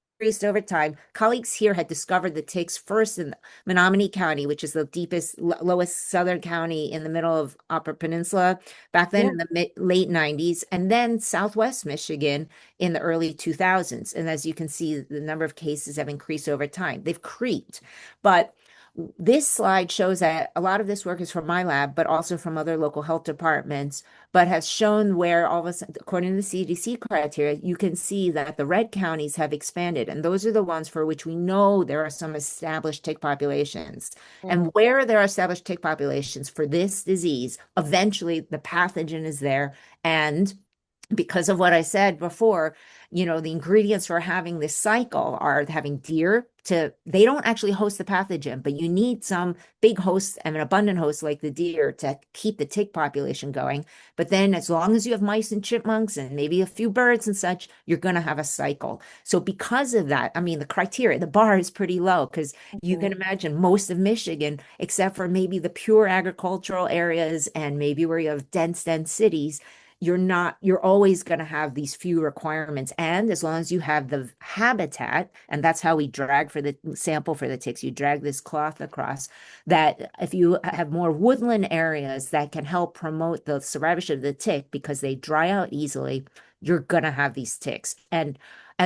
over time. Colleagues here had discovered the ticks first in Menominee County, which is the deepest, lowest southern county in the middle of Upper Peninsula back then in the late 90s, and then Southwest Michigan in the early 2000s. And as you can see, the number of cases have increased over time. They've creeped, but this slide shows that a lot of this work is from my lab, but also from other local health departments, but has shown where all of a sudden, according to the CDC criteria, you can see that the red counties have expanded. And those are the ones for which we know there are some established tick populations. And where there are established tick populations for this disease, eventually the pathogen is there. And because of what I said before, the ingredients for having this cycle are having deer they don't actually host the pathogen, but you need some big host and an abundant host like the deer to keep the tick population going. But then as long as you have mice and chipmunks and maybe a few birds and such, you're going to have a cycle. So because of that, I mean, the bar is pretty low because you can imagine most of Michigan, except for maybe the pure agricultural areas and maybe where you have dense cities, you're always going to have these few requirements. And as long as you have the habitat, and that's how we drag for the sample for the ticks, you drag this cloth across, that if you have more woodland areas that can help promote the survivorship of the tick because they dry out easily, you're going to have these ticks. And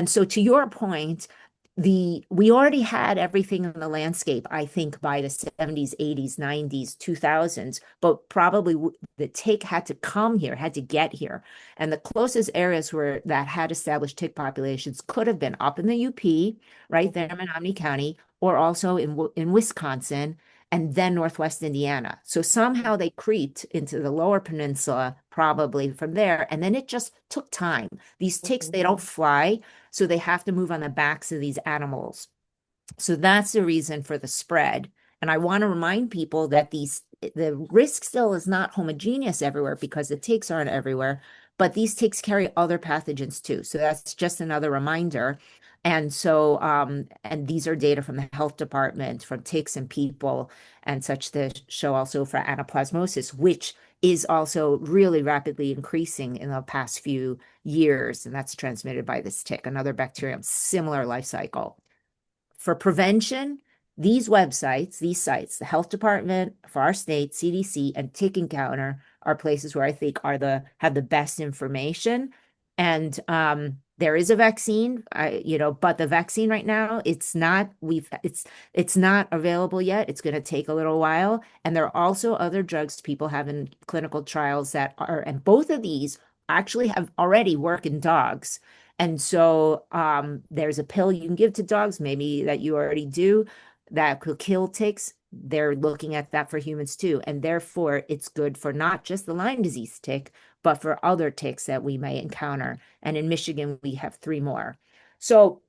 so to your point, we already had everything in the landscape, I think, by the 70s, 80s, 90s, 2000s, but probably the tick had to come here, had to get here. And the closest areas that had established tick populations could have been up in the UP, right there in Menominee County, or also in Wisconsin, and then Northwest Indiana. So somehow they creeped into the lower peninsula, probably from there. And then it just took time. These ticks, they don't fly, so they have to move on the backs of these animals. So that's the reason for the spread. And I want to remind people that the risk still is not homogeneous everywhere because the ticks aren't everywhere, but these ticks carry other pathogens too. So that's just another reminder. And so, and these are data from the health department, from ticks and people and such that show also for anaplasmosis, which is also really rapidly increasing in the past few years. And that's transmitted by this tick, another bacterium, similar life cycle. For prevention, these websites, these sites, the health department for our state, CDC, and Tick Encounter are places where I think have the best information. And there is a vaccine, but the vaccine right now, it's not available yet. It's going to take a little while. And there are also other drugs people have in clinical trials and both of these actually have already work in dogs. And so there's a pill you can give to dogs, maybe that you already do, that could kill ticks. They're looking at that for humans too. And therefore, it's good for not just the Lyme disease tick, but for other ticks that we may encounter. And in Michigan, we have 3 more. So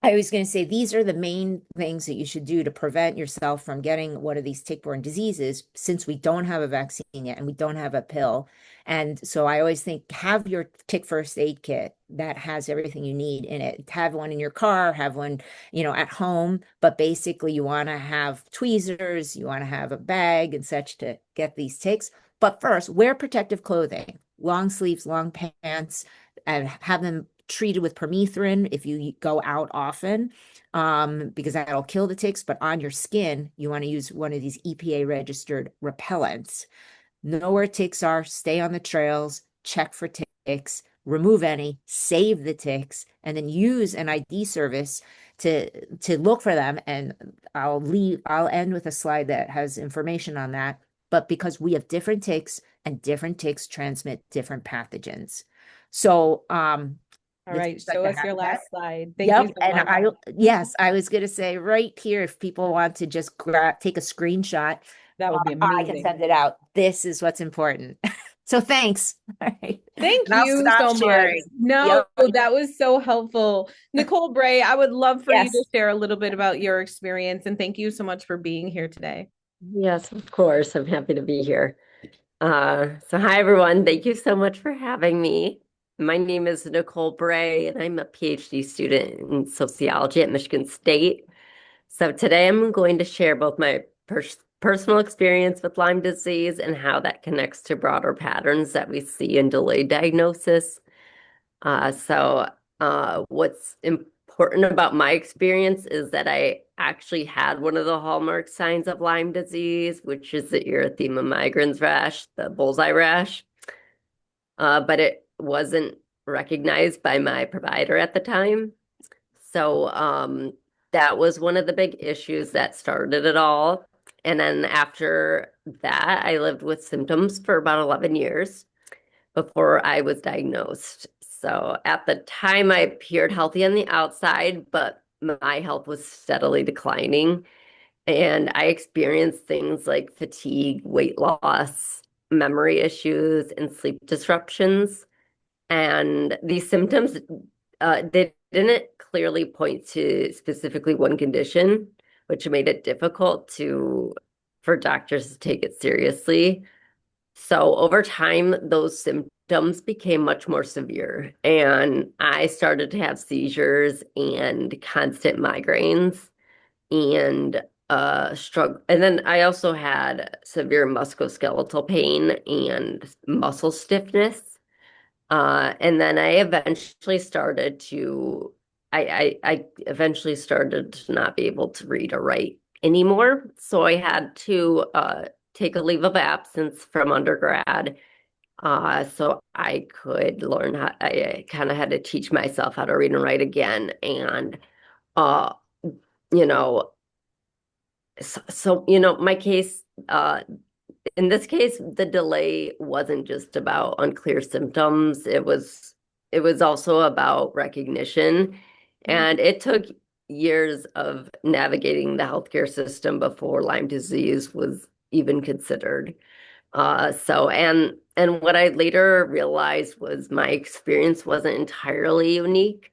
I was going to say these are the main things that you should do to prevent yourself from getting one of these tick-borne diseases, since we don't have a vaccine yet and we don't have a pill. And so I always think have your tick first aid kit that has everything you need in it. Have one in your car, have one, at home. But basically, you want to have tweezers, you want to have a bag and such to get these ticks. But first, wear protective clothing, long sleeves, long pants, and have them treated with permethrin if you go out often, because that'll kill the ticks. But on your skin, you want to use one of these EPA registered repellents. Know where ticks are, stay on the trails, check for ticks, remove any, save the ticks, and then use an ID service to look for them. And I'll end with a slide that has information on that. But because we have different ticks and different ticks transmit different pathogens. So all right, show us your last slide. Thank Yep, you so much. Yes, I was going to say right here, if people want to just take a screenshot, that would be I can amazing. send it out. This is what's important. So thanks. All right. Thank you so much. No, that was so helpful. Nicole Bray, I would love for you to share a little bit about your experience, and thank you so much for being here today. Yes, of course. I'm happy to be here. So hi, everyone. Thank you so much for having me. My name is Nicole Bray, and I'm a PhD student in sociology at Michigan State. So today I'm going to share both my personal experience with Lyme disease and how that connects to broader patterns that we see in delayed diagnosis. What's important about my experience is that I actually had one of the hallmark signs of Lyme disease, which is the erythema migrans rash, the bullseye rash. But it wasn't recognized by my provider at the time. So that was one of the big issues that started it all. And then after that, I lived with symptoms for about 11 years before I was diagnosed. So at the time, I appeared healthy on the outside, but my health was steadily declining. And I experienced things like fatigue, weight loss, memory issues, and sleep disruptions. And these symptoms, they didn't clearly point to specifically one condition, which made it difficult for doctors to take it seriously. So over time, those symptoms became much more severe, and I started to have seizures and constant migraines and struggle. And then I also had severe musculoskeletal pain and muscle stiffness. And then I eventually started to not be able to read or write anymore. So I had to take a leave of absence from undergrad. So I could learn I kind of had to teach myself how to read and write again. And, you know, my case, in this case, the delay wasn't just about unclear symptoms. It was also about recognition. And it took years of navigating the healthcare system before Lyme disease was even considered. And what I later realized was my experience wasn't entirely unique.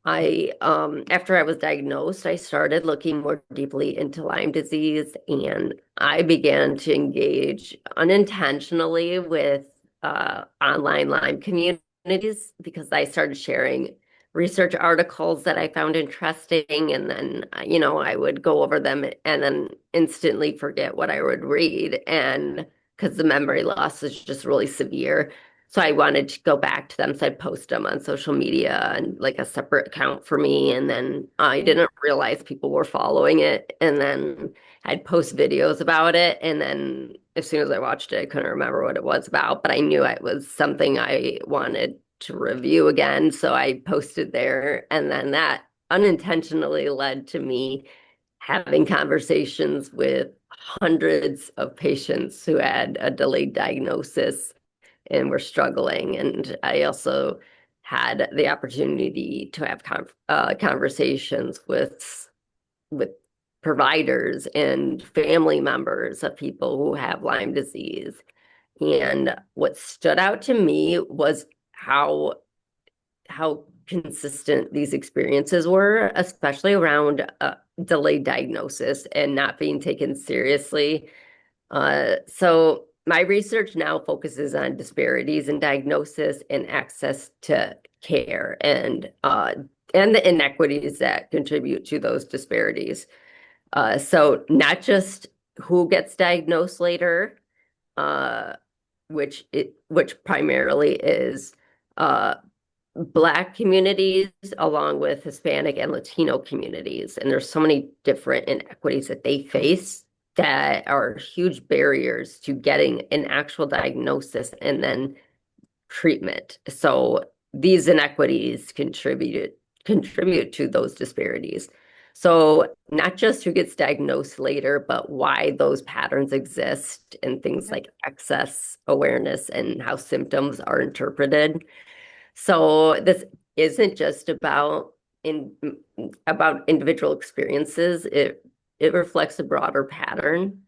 After I was diagnosed, I started looking more deeply into Lyme disease, and I began to engage unintentionally with online Lyme communities because I started sharing research articles that I found interesting, and then, I would go over them and then instantly forget what I would read, and because the memory loss is just really severe. So I wanted to go back to them. So I'd post them on social media and like a separate account for me. And then I didn't realize people were following it. And then I'd post videos about it. And then as soon as I watched it, I couldn't remember what it was about, but I knew it was something I wanted to review again. So I posted there. And then that unintentionally led to me having conversations with hundreds of patients who had a delayed diagnosis and were struggling. And I also had the opportunity to have conversations with providers and family members of people who have Lyme disease. And what stood out to me was how consistent these experiences were, especially around delayed diagnosis and not being taken seriously. So my research now focuses on disparities in diagnosis and access to care, and the inequities that contribute to those disparities. So not just who gets diagnosed later, which primarily is Black communities along with Hispanic and Latino communities. And there's so many different inequities that they face that are huge barriers to getting an actual diagnosis and then treatment. So these inequities contribute to those disparities. So not just who gets diagnosed later, but why those patterns exist and things like access, awareness, and how symptoms are interpreted. So this isn't just about individual experiences. It reflects a broader pattern.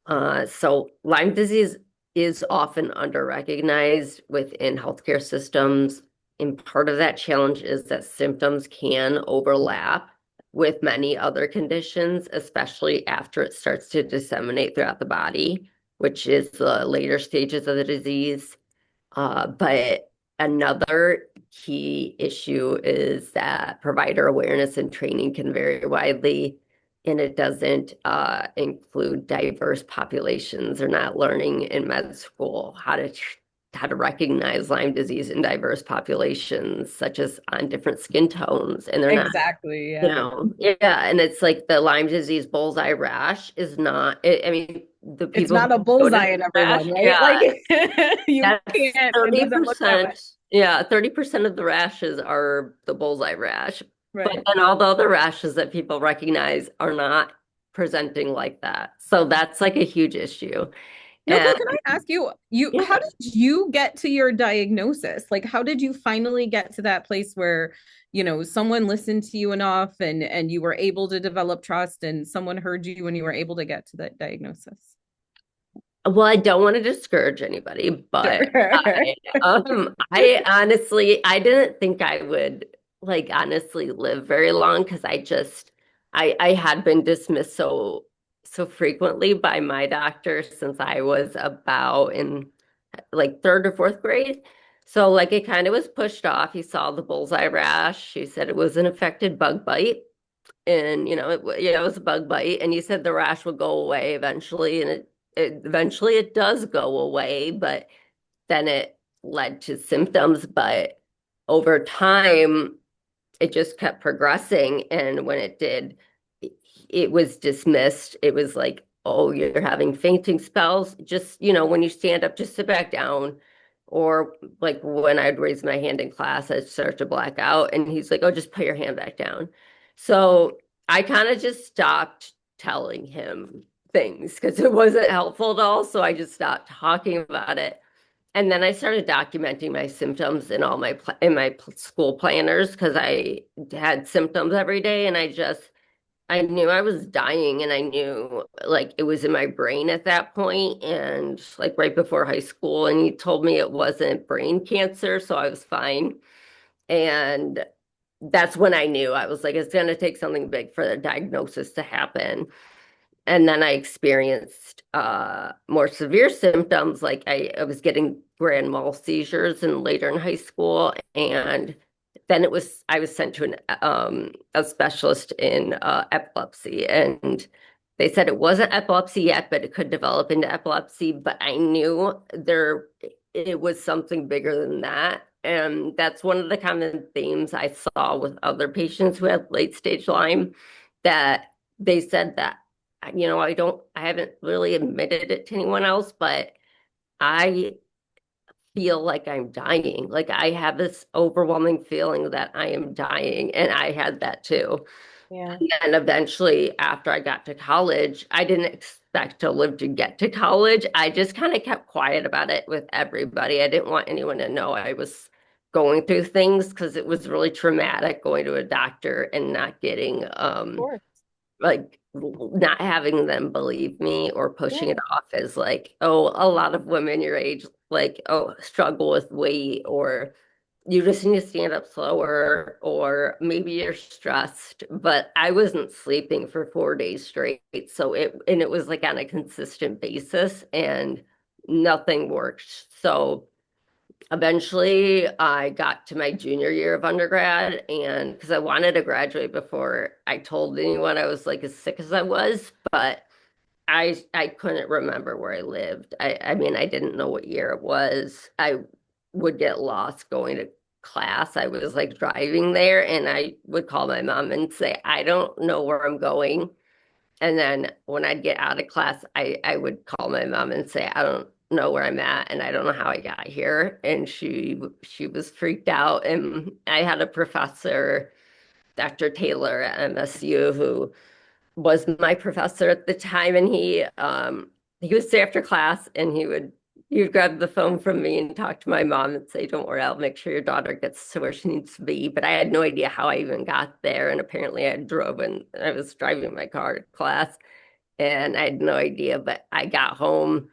So Lyme disease is often underrecognized within healthcare systems. And part of that challenge is that symptoms can overlap with many other conditions, especially after it starts to disseminate throughout the body, which is the later stages of the disease. But another key issue is that provider awareness and training can vary widely, and it doesn't include diverse populations. They're not learning in med school how to recognize Lyme disease in diverse populations, such as on different skin tones, and they're not. Exactly. Yeah. And it's like the Lyme disease bullseye rash is not. I mean, the people It's not a bullseye in everyone, right? Yeah, like you that's can't. 30%. Yeah, 30% of the rashes are the bullseye rash. Right. But then all the other rashes that people recognize are not presenting like that. So that's like a huge issue. Yoko, can I ask you, how did you get to your diagnosis? Like, how did you finally get to that place where, someone listened to you enough and you were able to develop trust and someone heard you and you were able to get to that diagnosis? Well, I don't want to discourage anybody, but I honestly, I didn't think I would honestly live very long because I had been dismissed so frequently by my doctor since I was about in third or fourth grade. So it kind of was pushed off. He saw the bullseye rash. He said it was an infected bug bite. And, it was a bug bite. And he said the rash would go away eventually. And it does go away, but then it led to symptoms. But over time, it just kept progressing. And when it did, it was dismissed. It was like, oh, you're having fainting spells. Just, when you stand up, just sit back down. Or when I'd raise my hand in class, I'd start to black out. And he's like, oh, just put your hand back down. So I kind of just stopped telling him things because it wasn't helpful at all. So I just stopped talking about it. And then I started documenting my symptoms in all my school planners because I had symptoms every day, and I knew I was dying, and I knew it was in my brain at that point, and right before high school. And he told me it wasn't brain cancer, so I was fine. And that's when I knew. I was like, it's going to take something big for the diagnosis to happen. And then I experienced more severe symptoms. I was getting grand mal seizures and later in high school. And then I was sent to a specialist in epilepsy. And they said it wasn't epilepsy yet, but it could develop into epilepsy. But I knew it was something bigger than that. And that's one of the common themes I saw with other patients who had late stage Lyme, that they said that, I haven't really admitted it to anyone else, but I feel like I'm dying. I have this overwhelming feeling that I am dying. And I had that too. Yeah. And then eventually, after I got to college, I didn't expect to live to get to college. I just kind of kept quiet about it with everybody. I didn't want anyone to know I was going through things because it was really traumatic going to a doctor and not getting like not having them believe me or pushing it off as like, oh, a lot of women your age like, oh, struggle with weight, or you just need to stand up slower, or maybe you're stressed. But I wasn't sleeping for 4 days straight. So it was like on a consistent basis and nothing worked. So eventually I got to my junior year of undergrad, and because I wanted to graduate before I told anyone, I was like as sick as I was, but I couldn't remember where I lived. I mean, I didn't know what year it was. I would get lost going to class. I was like driving there, and I would call my mom and say, I don't know where I'm going. And then when I'd get out of class, I would call my mom and say, I don't know where I'm at and I don't know how I got here. And she was freaked out. And I had a professor, Dr. Taylor at MSU, who was my professor at the time, and he would stay after class and he would grab the phone from me and talk to my mom and say, don't worry, I'll make sure your daughter gets to where she needs to be. But I had no idea how I even got there. And apparently I was driving my car to class and I had no idea, but I got home.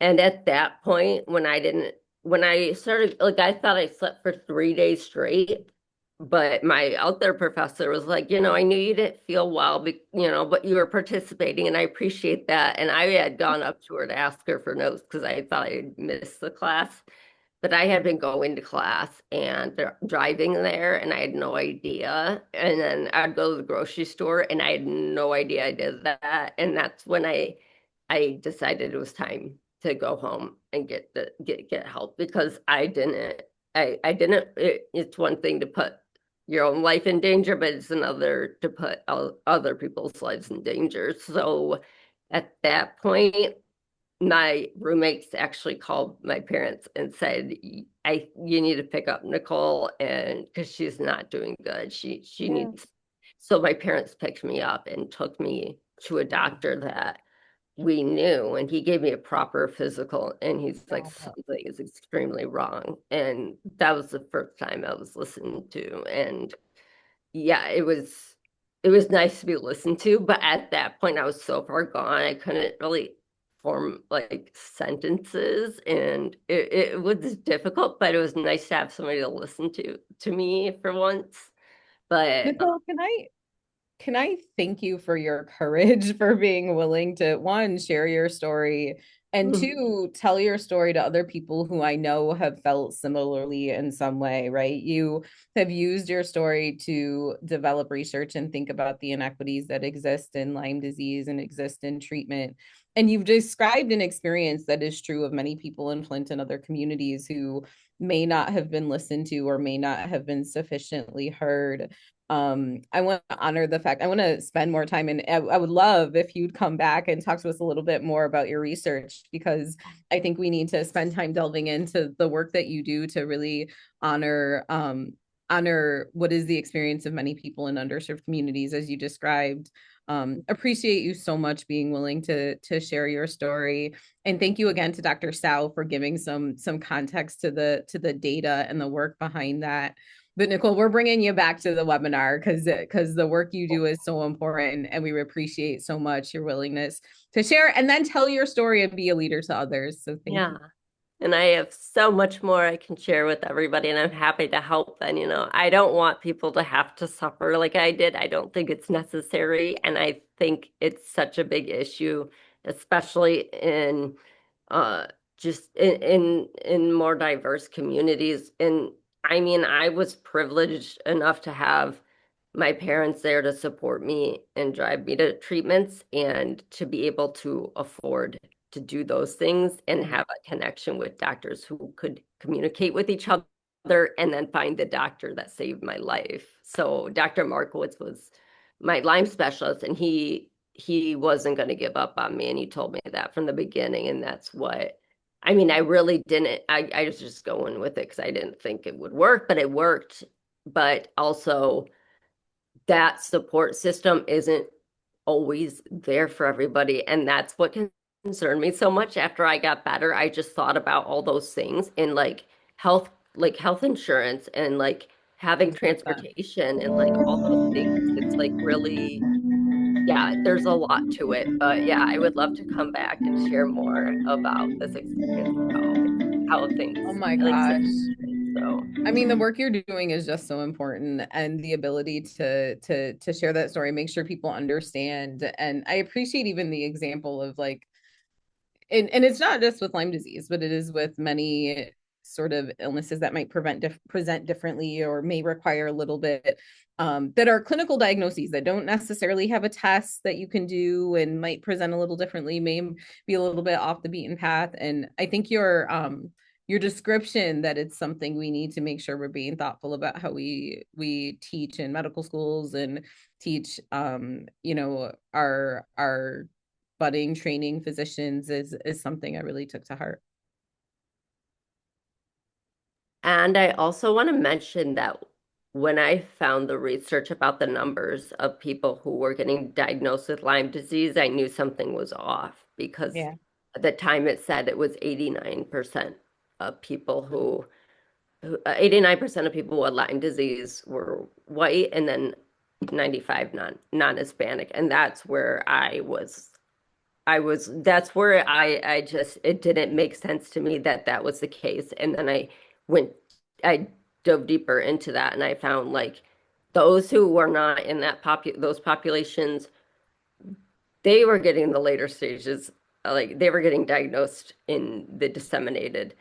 And at that point, when I started, like, I thought I slept for 3 days straight, but my other professor was like, I knew you didn't feel well, but you were participating, and I appreciate that. And I had gone up to her to ask her for notes because I thought I would missed the class. But I had been going to class and driving there, and I had no idea. And then I'd go to the grocery store, and I had no idea I did that. And that's when I decided it was time to go home and get help, because I didn't. It's one thing to put your own life in danger, but it's another to put other people's lives in danger. So at that point, my roommates actually called my parents and said, you need to pick up Nicole, and because she's not doing good. She needs. So my parents picked me up and took me to a doctor that we knew, and he gave me a proper physical, and he's like, something is extremely wrong. And that was the first time I was listened to. And yeah, it was nice to be listened to, but at that point I was so far gone I couldn't really form like sentences, and it was difficult, but it was nice to have somebody to listen to me for once. But Nicole, can I thank you for your courage for being willing to, one, share your story, and two, tell your story to other people who I know have felt similarly in some way, right? You have used your story to develop research and think about the inequities that exist in Lyme disease and exist in treatment. And you've described an experience that is true of many people in Flint and other communities who may not have been listened to or may not have been sufficiently heard. I want to honor the fact, I want to spend more time, and I would love if you'd come back and talk to us a little bit more about your research, because I think we need to spend time delving into the work that you do to really honor what is the experience of many people in underserved communities, as you described. Appreciate you so much being willing to share your story, and thank you again to Dr. Sau for giving some context to the data and the work behind that. But Nicole, we're bringing you back to the webinar because the work you do is so important, and we appreciate so much your willingness to share and then tell your story and be a leader to others. So thank you. And I have so much more I can share with everybody, and I'm happy to help. And, I don't want people to have to suffer like I did. I don't think it's necessary. And I think it's such a big issue, especially in just in more diverse communities. And I mean, I was privileged enough to have my parents there to support me and drive me to treatments, and to be able to afford to do those things and have a connection with doctors who could communicate with each other and then find the doctor that saved my life. So Dr. Markowitz was my Lyme specialist, and he wasn't going to give up on me, and he told me that from the beginning. And that's what I mean. I really didn't. I was just going with it because I didn't think it would work, but it worked. But also, that support system isn't always there for everybody. And that's what concerned me so much. After I got better, I just thought about all those things and like health insurance and like having 100%. transportation and like all those things. It's like really, yeah, there's a lot to it. But yeah, I would love to come back and share more about this experience, how things Oh my like gosh. so. I mean, the work you're doing is just so important, and the ability to share that story, make sure people understand. And I appreciate even the example of like, and it's not just with Lyme disease, but it is with many sort of illnesses that might present differently or may require a little bit that are clinical diagnoses that don't necessarily have a test that you can do and might present a little differently, may be a little bit off the beaten path. And I think your description that it's something we need to make sure we're being thoughtful about how we teach in medical schools and teach our budding training physicians is something I really took to heart. And I also want to mention that when I found the research about the numbers of people who were getting diagnosed with Lyme disease, I knew something was off because Yeah. at the time it said it was 89% of people 89% of people with Lyme disease were white and then 95 non-Hispanic. And that's where that's where I just, it didn't make sense to me that that was the case. And then went, I dove deeper into that and I found like those who were not in those populations, they were getting the later stages, like they were getting diagnosed in the disseminated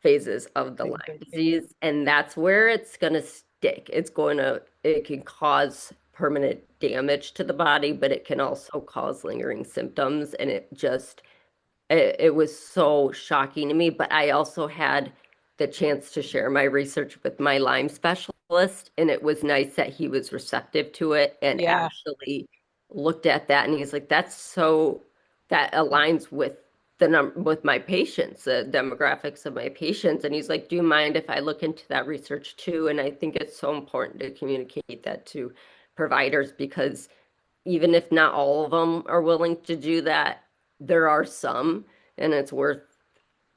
phases of the Lyme disease. And that's where it's going to stick. It can cause permanent damage to the body, but it can also cause lingering symptoms. And it was so shocking to me. But I also had the chance to share my research with my Lyme specialist, and it was nice that he was receptive to it and Yeah. actually looked at that. And he's like, that aligns with with my patients, the demographics of my patients. And he's like, do you mind if I look into that research too? And I think it's so important to communicate that to providers because even if not all of them are willing to do that, there are some, and it's worth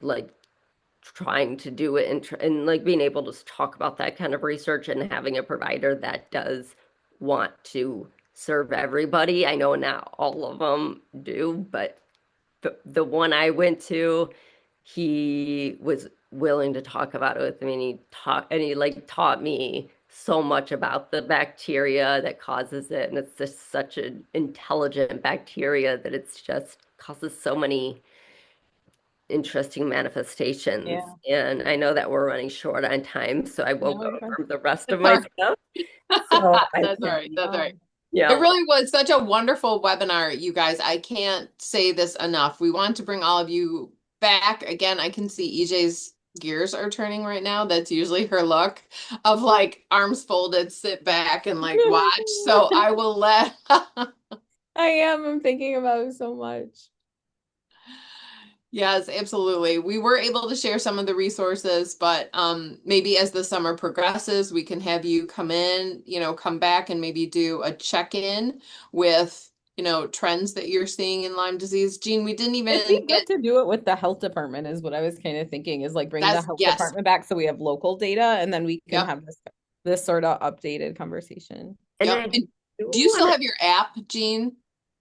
like trying to do it and like being able to talk about that kind of research and having a provider that does want to serve everybody. I know not all of them do, but the one I went to, he was willing to talk about it with me, and he like taught me so much about the bacteria that causes it, and it's just such an intelligent bacteria that it's just causes so many interesting manifestations. Yeah. And I know that we're running short on time, so I won't go over the rest of It's my all stuff. So That's all right. That's all right. Yeah. It really was such a wonderful webinar, you guys. I can't say this enough. We want to bring all of you back. Again, I can see EJ's gears are turning right now. That's usually her look of like arms folded, sit back and like watch. So I will let I'm thinking about it so much. Yes, absolutely. We were able to share some of the resources, but maybe as the summer progresses, we can have you come in, come back and maybe do a check-in with, trends that you're seeing in Lyme disease. Jean, we didn't even It'd be get good to do it with the health department is what I was kind of thinking, is like bring the health yes. department back so we have local data and then we can Yep. have this sort of updated conversation. Yep. And do you still have your app, Jean?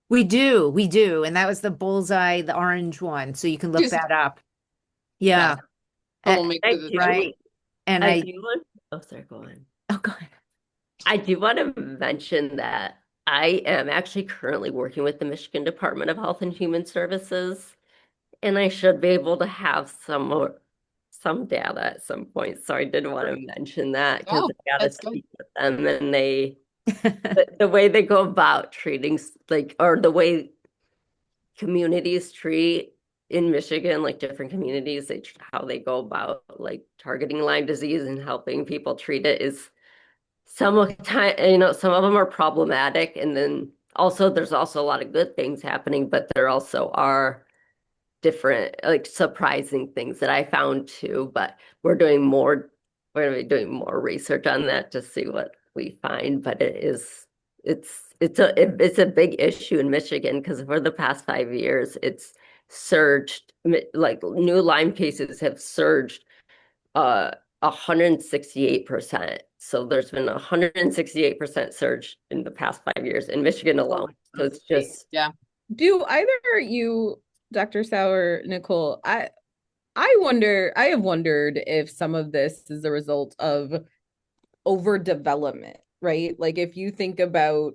We do. And that was the bullseye, the orange one. So you can look that up. Yeah. We'll make sure that Right. And I do want, oh, sorry, go on. Oh, go ahead. I do want to mention that I am actually currently working with the Michigan Department of Health and Human Services, and I should be able to have some data at some point. So I did want to mention that because I got to speak with them, and the way they go about treating, or the way communities treat in Michigan, like different communities, how they go about like targeting Lyme disease and helping people treat it is some of them are problematic, and then also there's also a lot of good things happening, but there also are different, like surprising things that I found too. But we're going to be doing more research on that to see what we find. But it's it's a big issue in Michigan because for the past 5 years, it's surged. Like new Lyme cases have surged 168%. So there's been a 168% surge in the past 5 years in Michigan alone. So it's just Yeah. Do either you, Dr. Sauer, Nicole, I have wondered if some of this is a result of overdevelopment, right? Like if you think about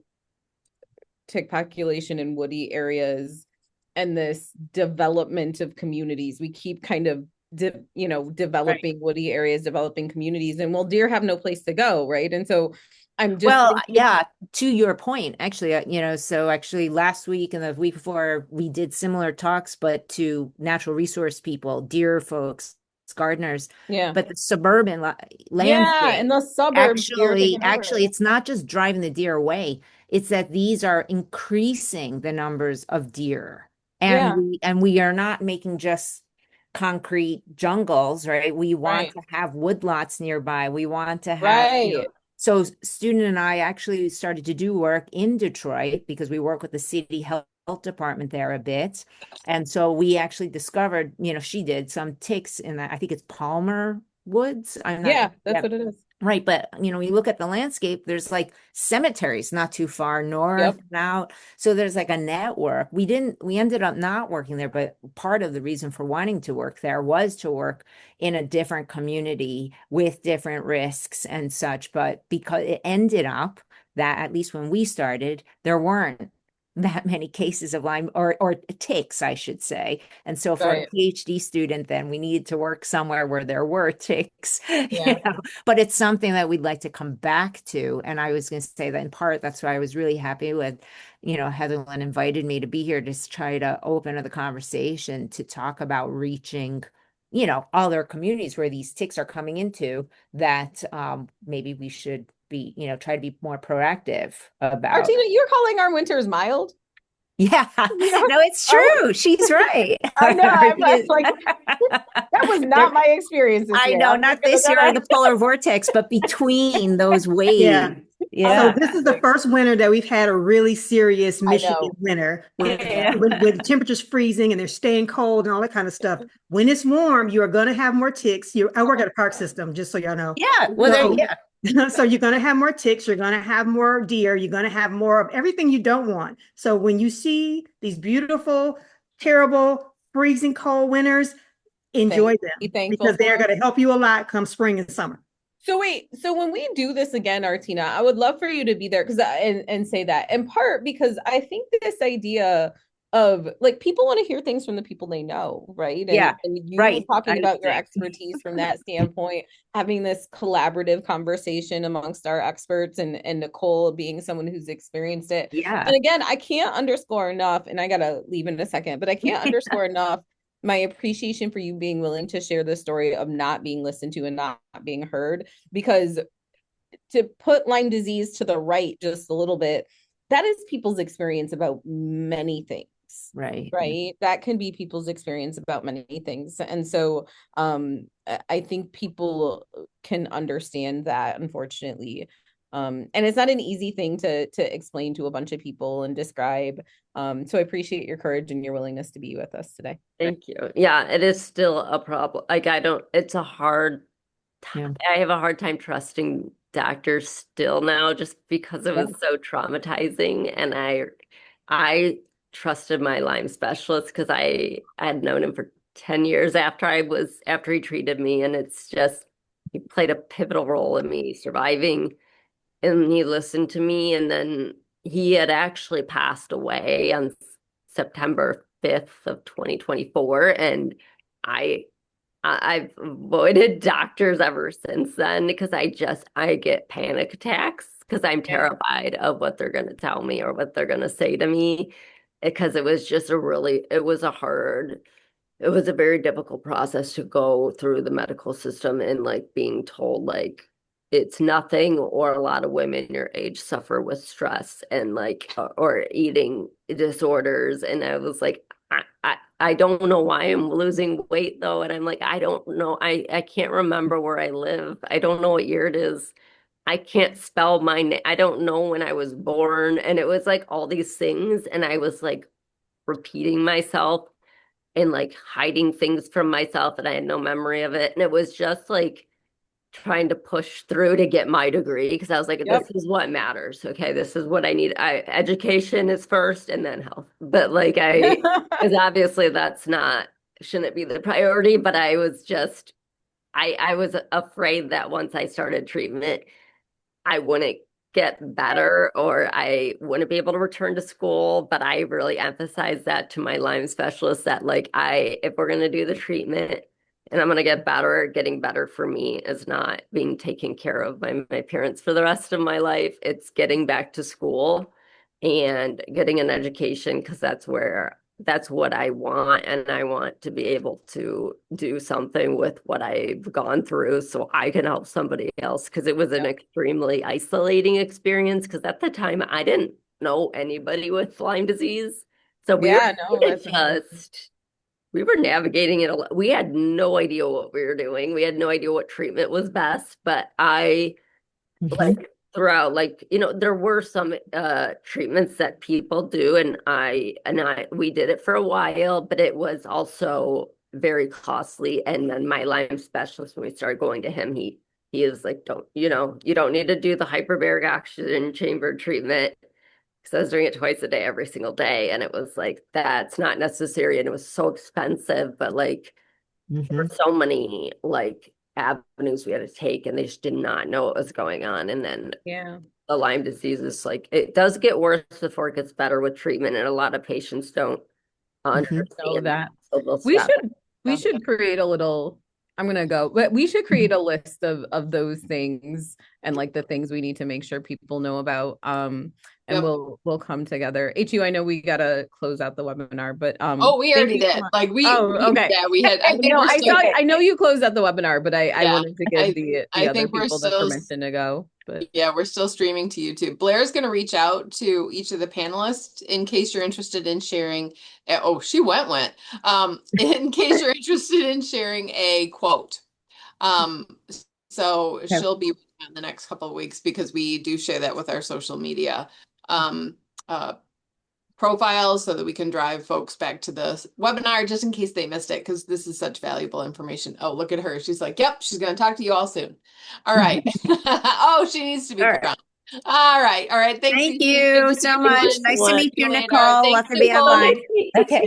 tick population in woody areas and this development of communities, we keep kind of developing woody areas, developing communities, and well, deer have no place to go, right? And so I'm just Well, thinking, yeah, to your point, actually, so actually last week and the week before, we did similar talks, but to natural resource people, deer folks, gardeners, yeah, but the suburban yeah, in landscape, the suburbs, deer are taking over. actually, it's not just driving the deer away. It's that these are increasing the numbers of deer. Yeah, And we are not making just concrete jungles, right? We want right, to have woodlots nearby. We want to have, right, so student and I actually started to do work in Detroit because we work with the city health department there a bit. And so we actually discovered, she did some ticks in that, I think it's Palmer Woods. I'm not, yeah, that's yeah, what it is. right. But, you look at the landscape, there's like cemeteries not too far north Yep. and out. So there's like a network. We ended up not working there, but part of the reason for wanting to work there was to work in a different community with different risks and such. But because it ended up that, at least when we started, there weren't that many cases of Lyme or ticks, I should say. And so for a Right. PhD student, then we needed to work somewhere where there were ticks, Yeah. but it's something that we'd like to come back to. And I was going to say that in part, that's why I was really happy with, Heather Lynn invited me to be here to try to open the conversation to talk about reaching, other communities where these ticks are coming into that maybe we should be, try to be more proactive about. Artina, you're calling our winters mild? Yeah, Yeah. no, it's Oh, true. She's right. I know. I'm like, that was not my experience this I year. know, I'm not gonna this year or the polar vortex, but between those Yeah. waves. So Yeah. this is the first winter that we've had a really serious I Michigan know. winter Yeah. with temperatures freezing and they're staying cold and all that kind of stuff. When it's warm, you are going to have more ticks. I work at a park system, just so y'all know. Yeah. Well, So, yeah. so you're going to have more ticks. You're going to have more deer. You're going to have more of everything you don't want. So when you see these beautiful, terrible, freezing cold winters, enjoy Be them thankful because they're for. going to help you a lot come spring and summer. So wait, so when we do this again, Artina, I would love for you to be there because and say that in part because I think this idea of like people want to hear things from the people they know, right? Yeah. And you Right. talking about your Understand. expertise from that standpoint, having this collaborative conversation amongst our experts and Nicole being someone who's experienced it. Yeah. And again, I can't underscore enough, and I gotta leave in a second, but I can't underscore enough my appreciation for you being willing to share the story of not being listened to and not being heard because to put Lyme disease to the right just a little bit, that is people's experience about many things. Right. That can be people's experience about many things. And so I think people can understand that, unfortunately. And it's not an easy thing to explain to a bunch of people and describe. So I appreciate your courage and your willingness to be with us today. thank you. Yeah, it is still a problem. Like it's a hard Yeah. I have a hard time trusting doctors still now just because it was so traumatizing. And I trusted my Lyme specialist because I had known him for 10 years after he treated me. And it's just he played a pivotal role in me surviving. And he listened to me. And then he had actually passed away on September 5th of 2024. And I've avoided doctors ever since then because I get panic attacks because I'm terrified of what they're going to tell me or what they're going to say to me because it was just it was a very difficult process to go through the medical system and like being told like it's nothing or a lot of women your age suffer with stress and like or eating disorders and I was like I don't know why I'm losing weight though. And I'm like, I don't know. I can't remember where I live. I don't know what year it is. I can't spell my name. I don't know when I was born. And it was like all these things. And I was like repeating myself and like hiding things from myself, and I had no memory of it. And it was just like trying to push through to get my degree because I was like, Yep. this is what matters. Okay, this is what I need. Education is first and then health. But like because obviously that's not shouldn't be the priority. But I was just I was afraid that once I started treatment, I wouldn't get better or I wouldn't be able to return to school. But I really emphasized that to my Lyme specialist that like if we're gonna do the treatment and I'm gonna get better, getting better for me is not being taken care of by my parents for the rest of my life. It's getting back to school and getting an education because that's what I want. And I want to be able to do something with what I've gone through so I can help somebody else. Because it was an extremely isolating experience. Because at the time, I didn't know anybody with Lyme disease. So we were navigating it a lot. We had no idea what we were doing. We had no idea what treatment was best. But like throughout, like there were some treatments that people do, and we did it for a while, but it was also very costly. And then my Lyme specialist, when we started going to him, he is like, you don't need to do the hyperbaric oxygen chamber treatment, because I was doing it twice a day every single day, and it was like that's not necessary, and it was so expensive. But like there were so many like avenues we had to take, and they just did not know what was going on. And then the Lyme disease is like it does get worse before it gets better with treatment, and a lot of patients don't understand that. So we should create a little. I'm gonna go, but we should create a list of those things and like the things we need to make sure people know about. And we'll come together. HU, I know we gotta close out the webinar, but we already did. Like okay. We had. I think I know you closed out the webinar, but I wanted to give the other people the permission to go. But yeah, we're still streaming to YouTube. Blair's going to reach out to each of the panelists in case you're interested in sharing. Oh, she went. In case you're interested in sharing a quote. So she'll be in the next couple of weeks because we do share that with our social media profiles so that we can drive folks back to the webinar just in case they missed it, because this is such valuable information. Oh, look at her. She's like, yep, she's going to talk to you all soon. All right. Oh, she needs to be crowned. All right. Thank you so much. Nice to meet you, Nicole. Love to be online. Okay.